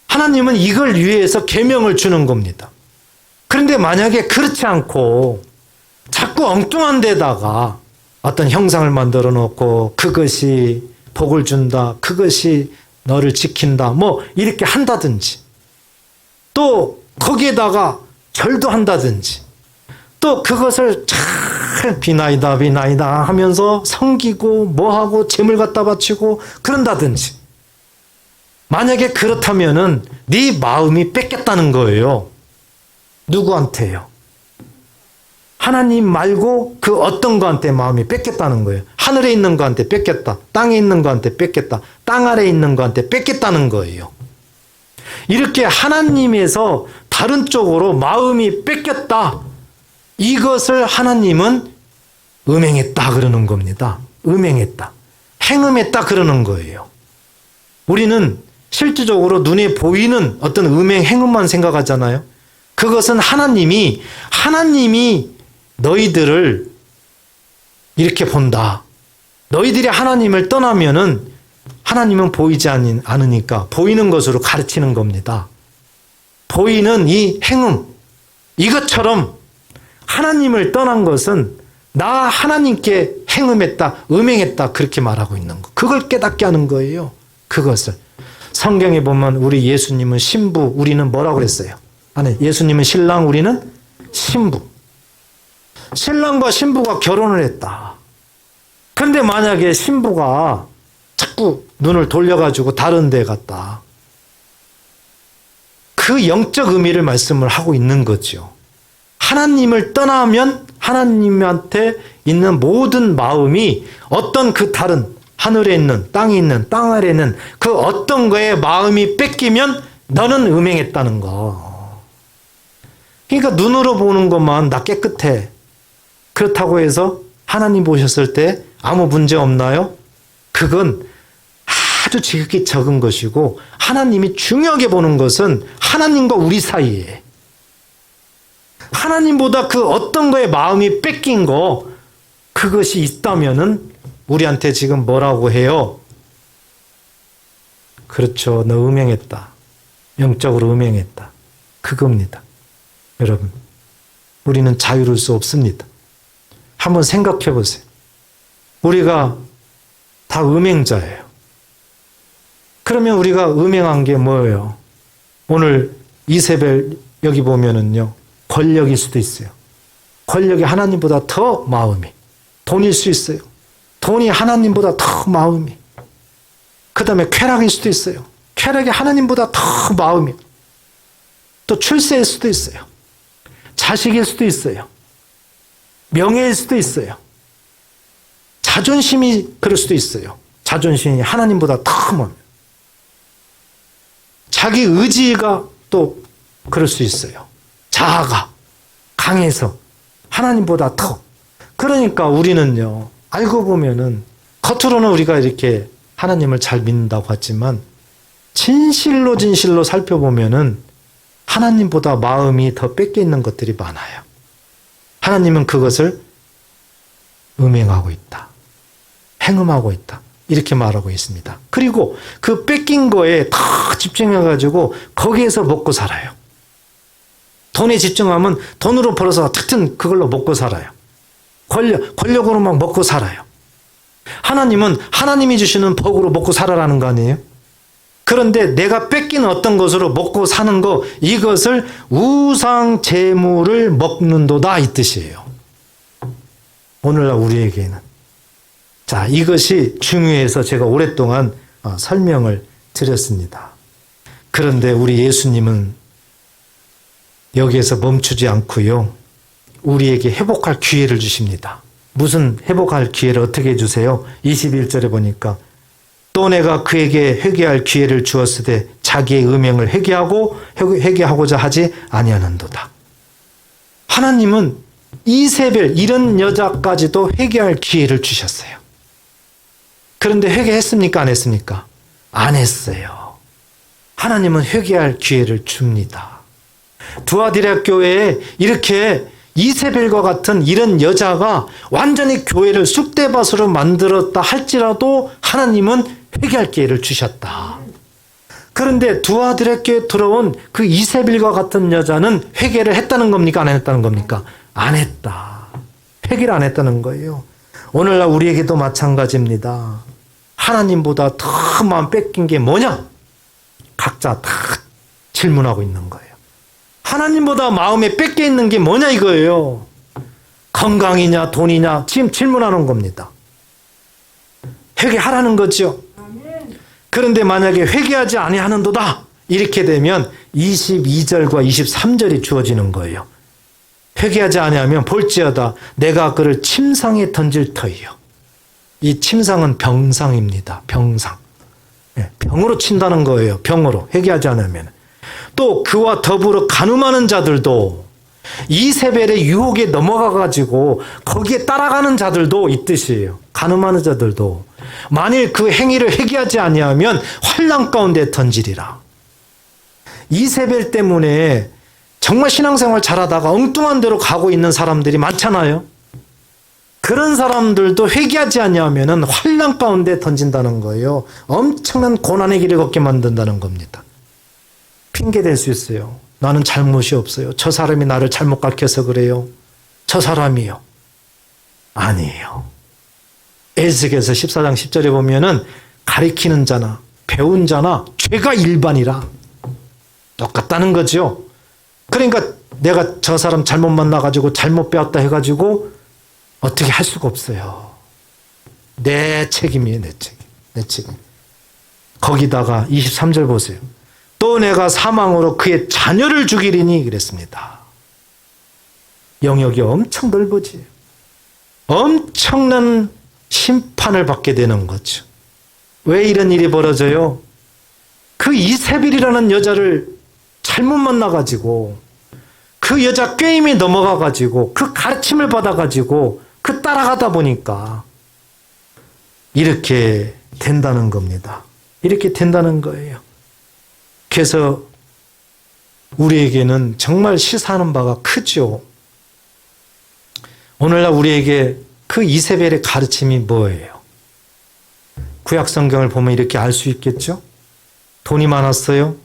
Speaker 1: 하나님은 이걸 위해서 계명을 주는 겁니다. 그런데 만약에 그렇지 않고 자꾸 엉뚱한 데다가 어떤 형상을 만들어 놓고 그것이 복을 준다, 그것이 너를 지킨다, 뭐 이렇게 한다든지, 또 거기에다가 절도 한다든지, 또 그것을 잘 비나이다 하면서 섬기고 뭐하고 재물 갖다 바치고 그런다든지, 만약에 그렇다면은 네 마음이 뺏겼다는 거예요. 누구한테요? 하나님 말고 그 어떤 거한테 마음이 뺏겼다는 거예요. 하늘에 있는 거한테 뺏겼다. 땅에 있는 거한테 뺏겼다. 땅 아래에 있는 거한테 뺏겼다는 거예요. 이렇게 하나님에서 다른 쪽으로 마음이 뺏겼다. 이것을 하나님은 음행했다 그러는 겁니다. 음행했다. 행음했다 그러는 거예요. 우리는 실질적으로 눈에 보이는 어떤 음행, 행음만 생각하잖아요. 그것은 하나님이 너희들을 이렇게 본다. 너희들이 하나님을 떠나면은 하나님은 보이지 않으니까 보이는 것으로 가르치는 겁니다. 보이는 이 행음, 이것처럼 하나님을 떠난 것은 나 하나님께 행음했다, 음행했다 그렇게 말하고 있는 거. 그걸 깨닫게 하는 거예요. 그것을. 성경에 보면 우리 예수님은 신부, 우리는 뭐라고 그랬어요? 아니, 예수님은 신랑, 우리는 신부. 신랑과 신부가 결혼을 했다. 근데 만약에 신부가 자꾸 눈을 돌려가지고 다른 데 갔다. 그 영적 의미를 말씀을 하고 있는 거죠. 하나님을 떠나면 하나님한테 있는 모든 마음이 어떤 그 다른 하늘에 있는 땅에 있는 땅 아래에 있는 그 어떤 거에 마음이 뺏기면 너는 음행했다는 거. 그러니까 눈으로 보는 것만 나 깨끗해. 그렇다고 해서 하나님 보셨을 때 아무 문제 없나요? 그건 아주 지극히 적은 것이고 하나님이 중요하게 보는 것은 하나님과 우리 사이에 하나님보다 그 어떤 거에 마음이 뺏긴 거 그것이 있다면은 우리한테 지금 뭐라고 해요? 그렇죠. 너 음행했다. 영적으로 음행했다. 그겁니다. 여러분, 우리는 자유로울 수 없습니다. 한번 생각해 보세요. 우리가 다 음행자예요. 그러면 우리가 음행한 게 뭐예요? 오늘 이세벨 여기 보면은요, 권력일 수도 있어요. 권력이 하나님보다 더 마음이. 돈일 수 있어요. 돈이 하나님보다 더 마음이. 그 다음에 쾌락일 수도 있어요. 쾌락이 하나님보다 더 마음이. 또 출세일 수도 있어요. 자식일 수도 있어요. 명예일 수도 있어요. 자존심이 그럴 수도 있어요. 자존심이 하나님보다 더 마음. 자기 의지가 또 그럴 수 있어요. 자아가 강해서 하나님보다 더. 그러니까 우리는요, 알고 보면은 겉으로는 우리가 이렇게 하나님을 잘 믿는다고 하지만 진실로 살펴보면은 하나님보다 마음이 더 뺏겨 있는 것들이 많아요. 하나님은 그것을 음행하고 있다. 행음하고 있다. 이렇게 말하고 있습니다. 그리고 그 뺏긴 거에 다 집중해가지고 거기에서 먹고 살아요. 돈에 집중하면 돈으로 벌어서 특튼 그걸로 먹고 살아요. 권력으로 막 먹고 살아요. 하나님은 하나님이 주시는 복으로 먹고 살아라는 거 아니에요? 그런데 내가 뺏기는 어떤 것으로 먹고 사는 거, 이것을 우상 제물을 먹는도다 이 뜻이에요. 오늘날 우리에게는. 자, 이것이 중요해서 제가 오랫동안 설명을 드렸습니다. 그런데 우리 예수님은 여기에서 멈추지 않고요, 우리에게 회복할 기회를 주십니다. 무슨 회복할 기회를 어떻게 주세요? 21절에 보니까 또 내가 그에게 회개할 기회를 주었으되 자기의 음행을 회개하고자 하지 아니하는도다. 하나님은 이세벨 이런 여자까지도 회개할 기회를 주셨어요. 그런데 회개했습니까? 안 했습니까? 안 했어요. 하나님은 회개할 기회를 줍니다. 두아디라 교회에 이렇게 이세벨과 같은 이런 여자가 완전히 교회를 쑥대밭으로 만들었다 할지라도 하나님은 회개할 기회를 주셨다. 그런데 두아디라 교회에 들어온 그 이세벨과 같은 여자는 회개를 했다는 겁니까? 안 했다는 겁니까? 안 했다. 회개를 안 했다는 거예요. 오늘날 우리에게도 마찬가지입니다. 하나님보다 더 마음 뺏긴 게 뭐냐? 각자 다 질문하고 있는 거예요. 하나님보다 마음에 뺏겨 있는 게 뭐냐 이거예요. 건강이냐 돈이냐 지금 질문하는 겁니다. 회개하라는 거죠. 그런데 만약에 회개하지 아니하는도다 이렇게 되면 22절과 23절이 주어지는 거예요. 회개하지 아니하면 볼지어다 내가 그를 침상에 던질 터이요. 이 침상은 병상입니다. 병상. 병으로 친다는 거예요. 병으로. 회개하지 않으면. 또 그와 더불어 간음하는 자들도 이세벨의 유혹에 넘어가가지고 거기에 따라가는 자들도 이 뜻이에요. 간음하는 자들도 만일 그 행위를 회개하지 아니하면 환난 가운데 던지리라. 이세벨 때문에 정말 신앙생활 잘하다가 엉뚱한 데로 가고 있는 사람들이 많잖아요. 그런 사람들도 회개하지 아니하면 환난 가운데 던진다는 거예요. 엄청난 고난의 길을 걷게 만든다는 겁니다. 핑계 댈 수 있어요. 나는 잘못이 없어요. 저 사람이 나를 잘못 가르쳐서 그래요. 저 사람이요. 아니에요. 에스겔서 14장 10절에 보면은 가리키는 자나 배운 자나 죄가 일반이라 똑같다는 거죠. 그러니까 내가 저 사람 잘못 만나가지고 잘못 배웠다 해가지고 어떻게 할 수가 없어요. 내 책임이에요, 내 책임. 내 책임. 거기다가 23절 보세요. 또 내가 사망으로 그의 자녀를 죽이리니 그랬습니다. 영역이 엄청 넓어지요. 엄청난 심판을 받게 되는 거죠. 왜 이런 일이 벌어져요? 그 이세벨이라는 여자를 잘못 만나가지고 그 여자 꾀임에 넘어가가지고 그 가르침을 받아가지고 그 따라가다 보니까 이렇게 된다는 겁니다. 이렇게 된다는 거예요. 그래서 우리에게는 정말 시사하는 바가 크죠. 오늘날 우리에게 그 이세벨의 가르침이 뭐예요? 구약 성경을 보면 이렇게 알 수 있겠죠? 돈이 많았어요.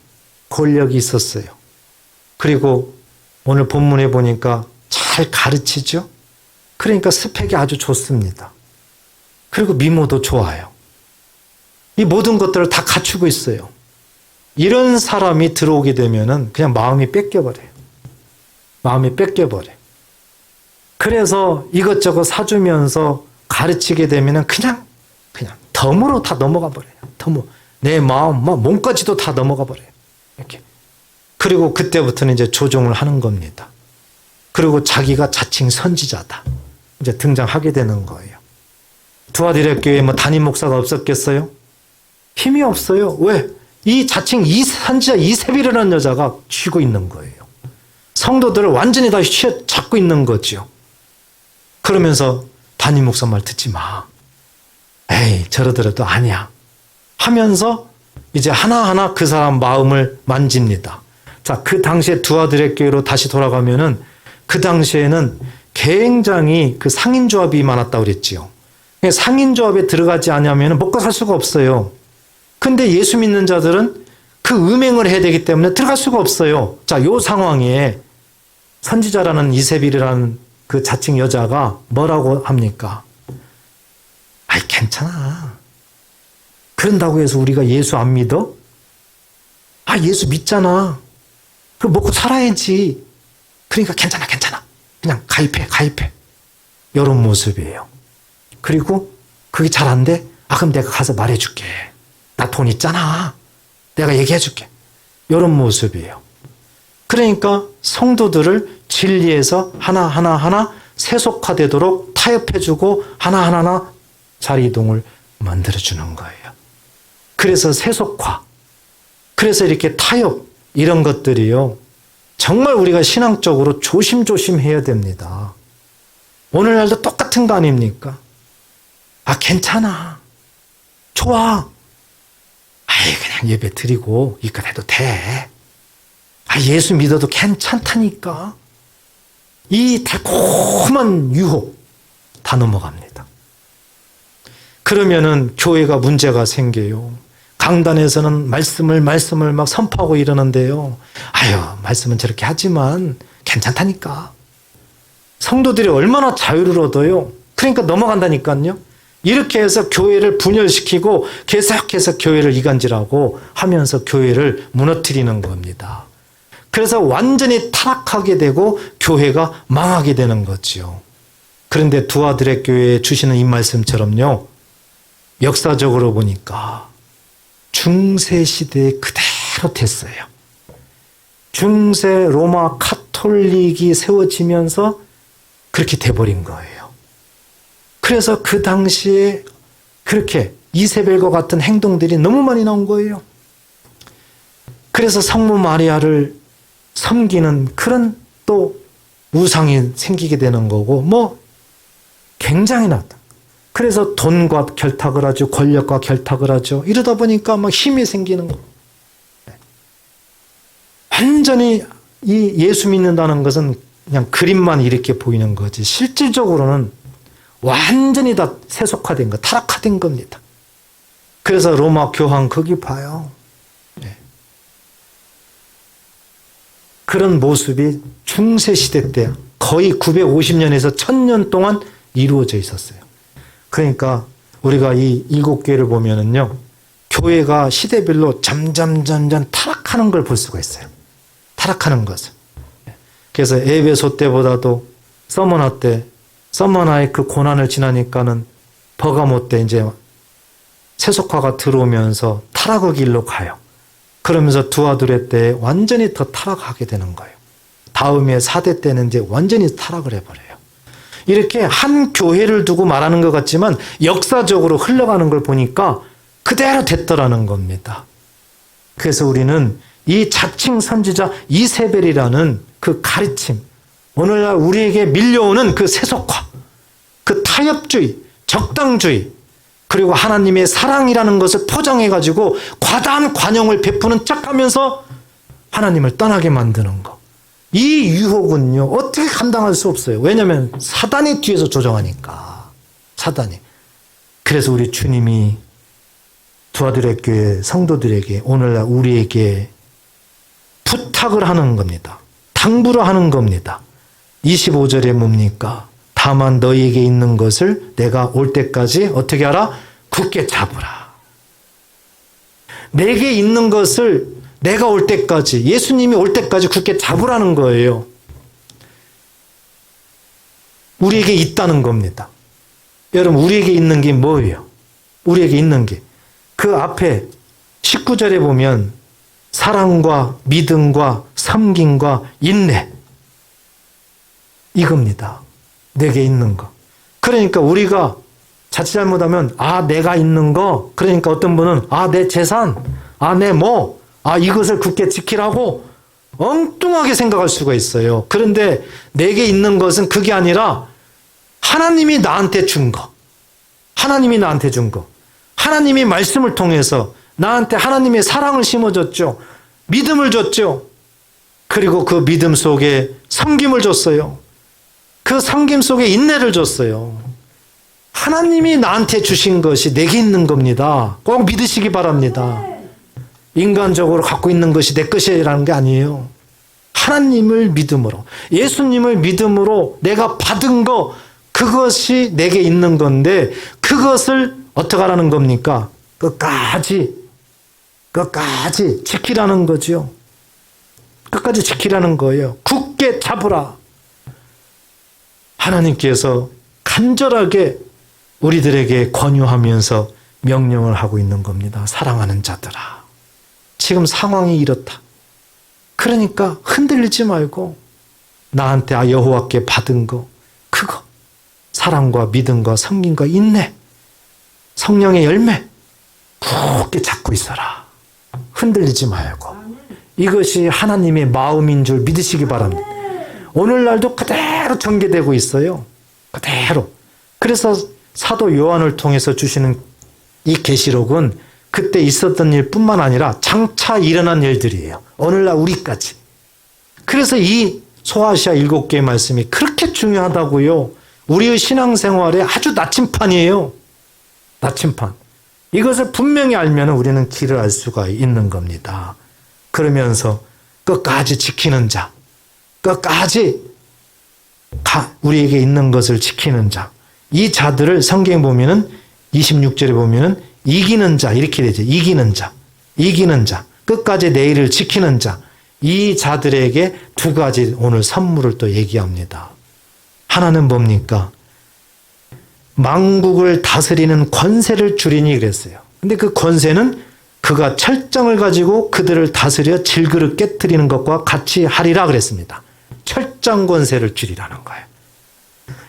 Speaker 1: 권력이 있었어요. 그리고 오늘 본문에 보니까 잘 가르치죠? 그러니까 스펙이 아주 좋습니다. 그리고 미모도 좋아요. 이 모든 것들을 다 갖추고 있어요. 이런 사람이 들어오게 되면은 그냥 마음이 뺏겨버려요. 마음이 뺏겨버려요. 그래서 이것저것 사주면서 가르치게 되면은 그냥 덤으로 다 넘어가 버려요. 덤으로. 내 마음, 몸까지도 다 넘어가 버려요. 이렇게. 그리고 그때부터는 이제 조종을 하는 겁니다. 그리고 자기가 자칭 선지자다. 이제 등장하게 되는 거예요. 두아디라 교회에 담임 목사가 없었겠어요? 힘이 없어요. 왜? 이 자칭 선지자 이세벨이라는 여자가 쥐고 있는 거예요. 성도들을 완전히 다 잡고 있는 거죠. 그러면서 담임 목사 말 듣지 마. 에이, 저러더라도 아니야. 하면서 이제 하나하나 그 사람 마음을 만집니다. 자, 그 당시에 두아디라 교회로 다시 돌아가면은 그 당시에는 굉장히 그 상인조합이 많았다고 그랬지요. 상인조합에 들어가지 않으면 먹고 살 수가 없어요. 근데 예수 믿는 자들은 그 음행을 해야 되기 때문에 들어갈 수가 없어요. 자, 요 상황에 선지자라는 이세벨이라는 그 자칭 여자가 뭐라고 합니까? 아이, 괜찮아. 그런다고 해서 우리가 예수 안 믿어? 아, 예수 믿잖아. 그럼 먹고 살아야지. 그러니까 괜찮아. 그냥 가입해. 이런 모습이에요. 그리고 그게 잘 안 돼? 아, 그럼 내가 가서 말해줄게. 나 돈 있잖아. 내가 얘기해줄게. 이런 모습이에요. 그러니까 성도들을 진리에서 하나하나 세속화되도록 타협해주고 하나하나 자리 이동을 만들어주는 거예요. 그래서 세속화, 그래서 이렇게 타협, 이런 것들이요. 정말 우리가 신앙적으로 조심해야 됩니다. 오늘날도 똑같은 거 아닙니까? 아, 괜찮아. 좋아. 아이, 그냥 예배 드리고 이것 해도 돼. 아, 예수 믿어도 괜찮다니까. 이 달콤한 유혹 다 넘어갑니다. 그러면은 교회가 문제가 생겨요. 강단에서는 말씀을 막 선포하고 이러는데요. 아유, 말씀은 저렇게 하지만 괜찮다니까. 성도들이 얼마나 자유를 얻어요. 그러니까 넘어간다니까요. 이렇게 해서 교회를 분열시키고 계속해서 교회를 이간질하고 하면서 교회를 무너뜨리는 겁니다. 그래서 완전히 타락하게 되고 교회가 망하게 되는 거죠. 그런데 두아디라 교회에 주시는 이 말씀처럼요. 역사적으로 보니까 중세 시대에 그대로 됐어요. 중세 로마 카톨릭이 세워지면서 그렇게 돼버린 거예요. 그래서 그 당시에 그렇게 이세벨과 같은 행동들이 너무 많이 나온 거예요. 그래서 성모 마리아를 섬기는 그런 또 우상이 생기게 되는 거고, 굉장히 나다. 그래서 돈과 결탁을 하죠. 권력과 결탁을 하죠. 이러다 보니까 힘이 생기는 거. 완전히 이 예수 믿는다는 것은 그냥 그림만 이렇게 보이는 거지. 실질적으로는 완전히 다 세속화된 거, 타락화된 겁니다. 그래서 로마 교황 거기 봐요. 네. 그런 모습이 중세시대 때 거의 950년에서 1000년 동안 이루어져 있었어요. 그러니까 우리가 이 7교회를 보면은요, 교회가 시대별로 점점 타락하는 걸 볼 수가 있어요. 타락하는 것을. 그래서 에베소 때보다도 서머나 때, 서머나의 그 고난을 지나니까는 버가모 때 이제 세속화가 들어오면서 타락의 길로 가요. 그러면서 두아두레 때 완전히 더 타락하게 되는 거예요. 다음에 4대 때는 이제 완전히 타락을 해버려요. 이렇게 한 교회를 두고 말하는 것 같지만 역사적으로 흘러가는 걸 보니까 그대로 됐더라는 겁니다. 그래서 우리는 이 자칭 선지자 이세벨이라는 그 가르침, 오늘날 우리에게 밀려오는 그 세속화, 그 타협주의, 적당주의, 그리고 하나님의 사랑이라는 것을 포장해가지고 과다한 관용을 베푸는 척하면서 하나님을 떠나게 만드는 것. 이 유혹은요, 어떻게 감당할 수 없어요. 왜냐하면 사단이 뒤에서 조정하니까. 사단이. 그래서 우리 주님이 두아두레 교회 성도들에게 오늘날 우리에게 부탁을 하는 겁니다. 당부를 하는 겁니다. 25절에 뭡니까? 다만 너희에게 있는 것을 내가 올 때까지 어떻게 하라? 굳게 잡으라. 내게 있는 것을 내가 올 때까지, 예수님이 올 때까지 굳게 잡으라는 거예요. 우리에게 있다는 겁니다. 여러분, 우리에게 있는 게 뭐예요? 우리에게 있는 게. 그 앞에 19절에 보면 사랑과 믿음과 섬김과 인내. 이겁니다. 내게 있는 거. 그러니까 우리가 자칫 잘못하면 내가 있는 거, 그러니까 어떤 분은 내 재산, 내 뭐, 이것을 굳게 지키라고 엉뚱하게 생각할 수가 있어요. 그런데 내게 있는 것은 그게 아니라 하나님이 나한테 준 거. 하나님이 나한테 준 거. 하나님이 말씀을 통해서 나한테 하나님의 사랑을 심어줬죠. 믿음을 줬죠. 그리고 그 믿음 속에 섬김을 줬어요. 그 섬김 속에 인내를 줬어요. 하나님이 나한테 주신 것이 내게 있는 겁니다. 꼭 믿으시기 바랍니다. 인간적으로 갖고 있는 것이 내 것이라는 게 아니에요. 하나님을 믿음으로, 예수님을 믿음으로 내가 받은 거, 그것이 내게 있는 건데 그것을 어떻게 하라는 겁니까? 끝까지 지키라는 거죠. 끝까지 지키라는 거예요. 굳게 잡으라. 하나님께서 간절하게 우리들에게 권유하면서 명령을 하고 있는 겁니다. 사랑하는 자들아, 지금 상황이 이렇다. 그러니까 흔들리지 말고 나한테 여호와께 받은 거, 그거 사랑과 믿음과 섬김과 인내, 성령의 열매 굳게 잡고 있어라. 흔들리지 말고. 이것이 하나님의 마음인 줄 믿으시기 바랍니다. 오늘날도 그대로 전개되고 있어요. 그대로. 그래서 사도 요한을 통해서 주시는 이 계시록은 그때 있었던 일뿐만 아니라 장차 일어난 일들이에요. 오늘날 우리까지. 그래서 이 소아시아 7개의 말씀이 그렇게 중요하다고요. 우리의 신앙생활에 아주 나침판이에요. 나침판. 이것을 분명히 알면 우리는 길을 알 수가 있는 겁니다. 그러면서 끝까지 지키는 자, 끝까지 우리에게 있는 것을 지키는 자, 이 자들을 성경에 보면은 26절에 보면은 이기는 자 이렇게 되죠. 이기는 자, 끝까지 내 일을 지키는 자, 이 자들에게 두 가지 오늘 선물을 또 얘기합니다. 하나는 뭡니까? 만국을 다스리는 권세를 주리니 그랬어요. 근데 그 권세는 그가 철장을 가지고 그들을 다스려 질그릇 깨뜨리는 것과 같이 하리라 그랬습니다. 철장 권세를 주리라는 거예요.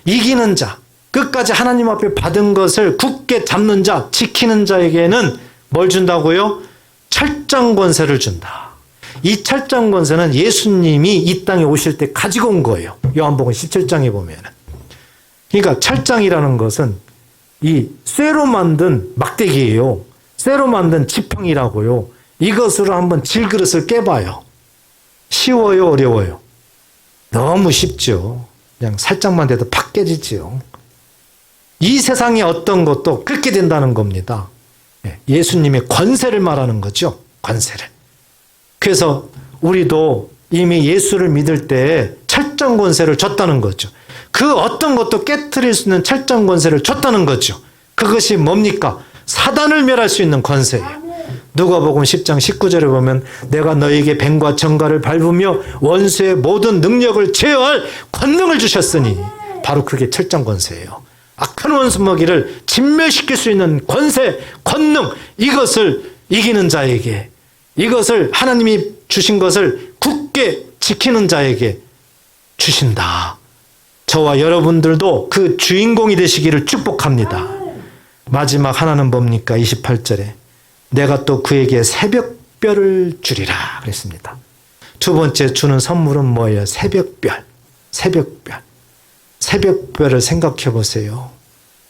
Speaker 1: 이기는 자, 끝까지 하나님 앞에 받은 것을 굳게 잡는 자, 지키는 자에게는 뭘 준다고요? 철장 권세를 준다. 이 철장 권세는 예수님이 이 땅에 오실 때 가지고 온 거예요. 요한복음 17장에 보면은. 그러니까 철장이라는 것은 이 쇠로 만든 막대기예요. 쇠로 만든 지팡이라고요. 이것으로 한번 질그릇을 깨봐요. 쉬워요, 어려워요? 너무 쉽죠. 그냥 살짝만 돼도 팍 깨지죠. 이 세상의 어떤 것도 그렇게 된다는 겁니다. 예수님의 권세를 말하는 거죠. 권세를. 그래서 우리도 이미 예수를 믿을 때 철장 권세를 줬다는 거죠. 그 어떤 것도 깨트릴 수 있는 철장 권세를 줬다는 거죠. 그것이 뭡니까? 사단을 멸할 수 있는 권세예요. 누가복음 10장 19절에 보면 내가 너에게 뱀과 정갈을 밟으며 원수의 모든 능력을 제어할 권능을 주셨으니 바로 그게 철장 권세예요. 악한 원수 먹이를 진멸시킬 수 있는 권세, 권능, 이것을 이기는 자에게, 이것을 하나님이 주신 것을 굳게 지키는 자에게 주신다. 저와 여러분들도 그 주인공이 되시기를 축복합니다. 마지막 하나는 뭡니까? 28절에 내가 또 그에게 새벽별을 주리라 그랬습니다. 두 번째 주는 선물은 뭐예요? 새벽별. 새벽별. 새벽별을 생각해 보세요.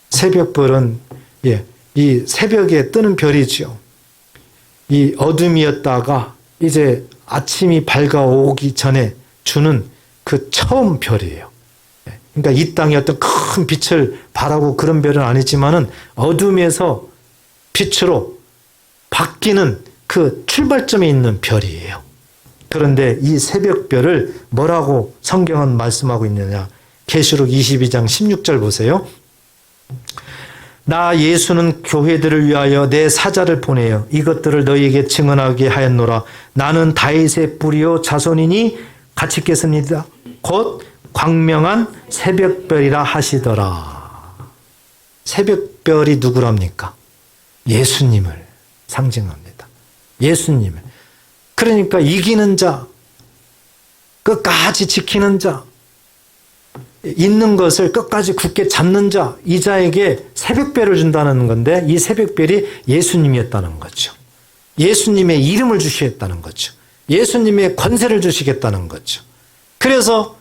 Speaker 1: 새벽별은 이 새벽에 뜨는 별이죠. 이 어둠이었다가 이제 아침이 밝아오기 전에 주는 그 처음 별이에요. 그러니까 이 땅에 어떤 큰 빛을 발하고 그런 별은 아니지만은 어둠에서 빛으로 바뀌는 그 출발점에 있는 별이에요. 그런데 이 새벽별을 뭐라고 성경은 말씀하고 있느냐? 계시록 22장 16절 보세요. 나 예수는 교회들을 위하여 내 사자를 보내어 이것들을 너희에게 증언하게 하였노라. 나는 다윗의 뿌리요 자손이니 같이 읽겠습니다. 곧 광명한 새벽별이라 하시더라. 새벽별이 누구랍니까? 예수님을 상징합니다. 예수님을. 그러니까 이기는 자, 끝까지 지키는 자, 있는 것을 끝까지 굳게 잡는 자, 이 자에게 새벽별을 준다는 건데 이 새벽별이 예수님이었다는 거죠. 예수님의 이름을 주시겠다는 거죠. 예수님의 권세를 주시겠다는 거죠. 그래서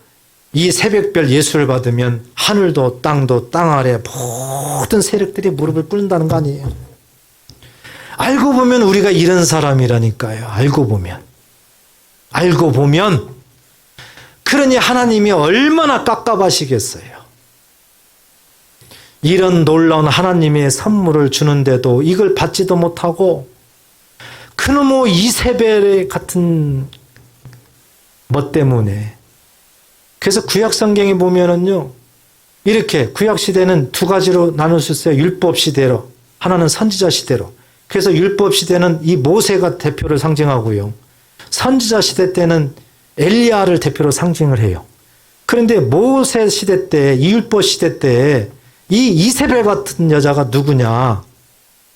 Speaker 1: 이 새벽별 예수를 받으면 하늘도 땅도 땅 아래 모든 세력들이 무릎을 꿇는다는 거 아니에요. 알고 보면 우리가 이런 사람이라니까요. 알고 보면 그러니 하나님이 얼마나 깝깝하시겠어요. 이런 놀라운 하나님의 선물을 주는데도 이걸 받지도 못하고 그놈의 이세벨 같은 것 때문에. 그래서 구약 성경에 보면은요, 이렇게 구약 시대는 두 가지로 나눌 수 있어요. 율법 시대로, 하나는 선지자 시대로. 그래서 율법 시대는 이 모세가 대표를 상징하고요. 선지자 시대 때는 엘리야를 대표로 상징을 해요. 그런데 모세 시대 때, 이 율법 시대 때 이 이세벨 같은 여자가 누구냐?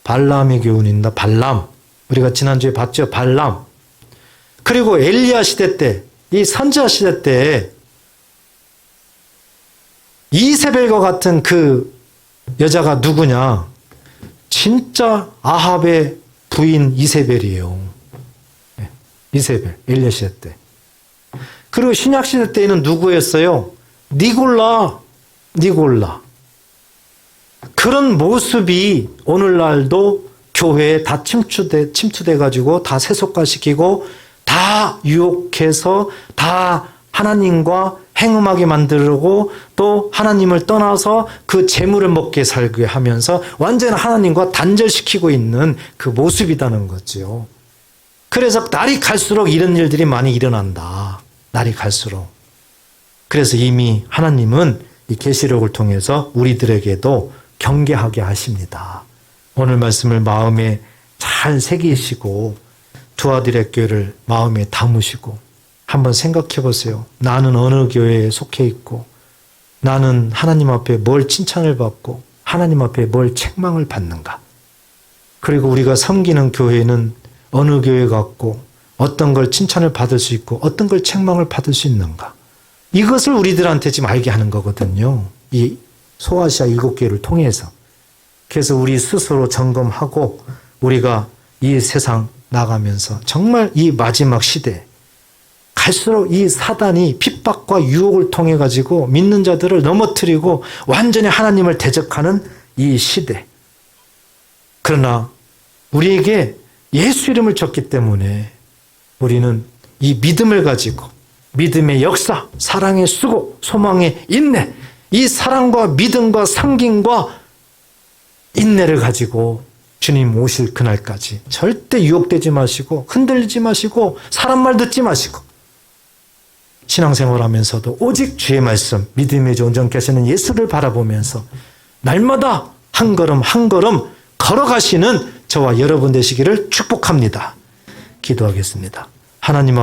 Speaker 1: 발람의 교훈입니다. 발람. 우리가 지난주에 봤죠? 발람. 그리고 엘리야 시대 때, 이 선지자 시대 때 이세벨과 같은 그 여자가 누구냐? 진짜 아합의 부인 이세벨이에요. 이세벨, 엘리야 시대 때. 그리고 신약 시대 때에는 누구였어요? 니골라. 그런 모습이 오늘날도 교회에 다 침투돼 가지고 다 세속화시키고 다 유혹해서 다 하나님과 행음하게 만들고 또 하나님을 떠나서 그 재물을 먹게 살게 하면서 완전히 하나님과 단절시키고 있는 그 모습이라는 거죠. 그래서 날이 갈수록 이런 일들이 많이 일어난다. 날이 갈수록. 그래서 이미 하나님은 이 계시록을 통해서 우리들에게도 경계하게 하십니다. 오늘 말씀을 마음에 잘 새기시고 두아들의 교회를 마음에 담으시고 한번 생각해 보세요. 나는 어느 교회에 속해 있고 나는 하나님 앞에 뭘 칭찬을 받고 하나님 앞에 뭘 책망을 받는가. 그리고 우리가 섬기는 교회는 어느 교회 같고 어떤 걸 칭찬을 받을 수 있고 어떤 걸 책망을 받을 수 있는가. 이것을 우리들한테 지금 알게 하는 거거든요. 이 소아시아 7교회를 통해서. 그래서 우리 스스로 점검하고 우리가 이 세상 나가면서 정말 이 마지막 시대 갈수록 이 사단이 핍박과 유혹을 통해 가지고 믿는 자들을 넘어뜨리고 완전히 하나님을 대적하는 이 시대. 그러나 우리에게 예수 이름을 줬기 때문에 우리는 이 믿음을 가지고 믿음의 역사, 사랑의 수고, 소망의 인내, 이 사랑과 믿음과 상김과 인내를 가지고 주님 오실 그날까지 절대 유혹되지 마시고 흔들리지 마시고 사람 말 듣지 마시고 신앙생활하면서도 오직 주의 말씀, 믿음의 온전케 하시는 예수를 바라보면서 날마다 한 걸음 한 걸음 걸어가시는 저와 여러분 되시기를 축복합니다. 기도하겠습니다. 하나님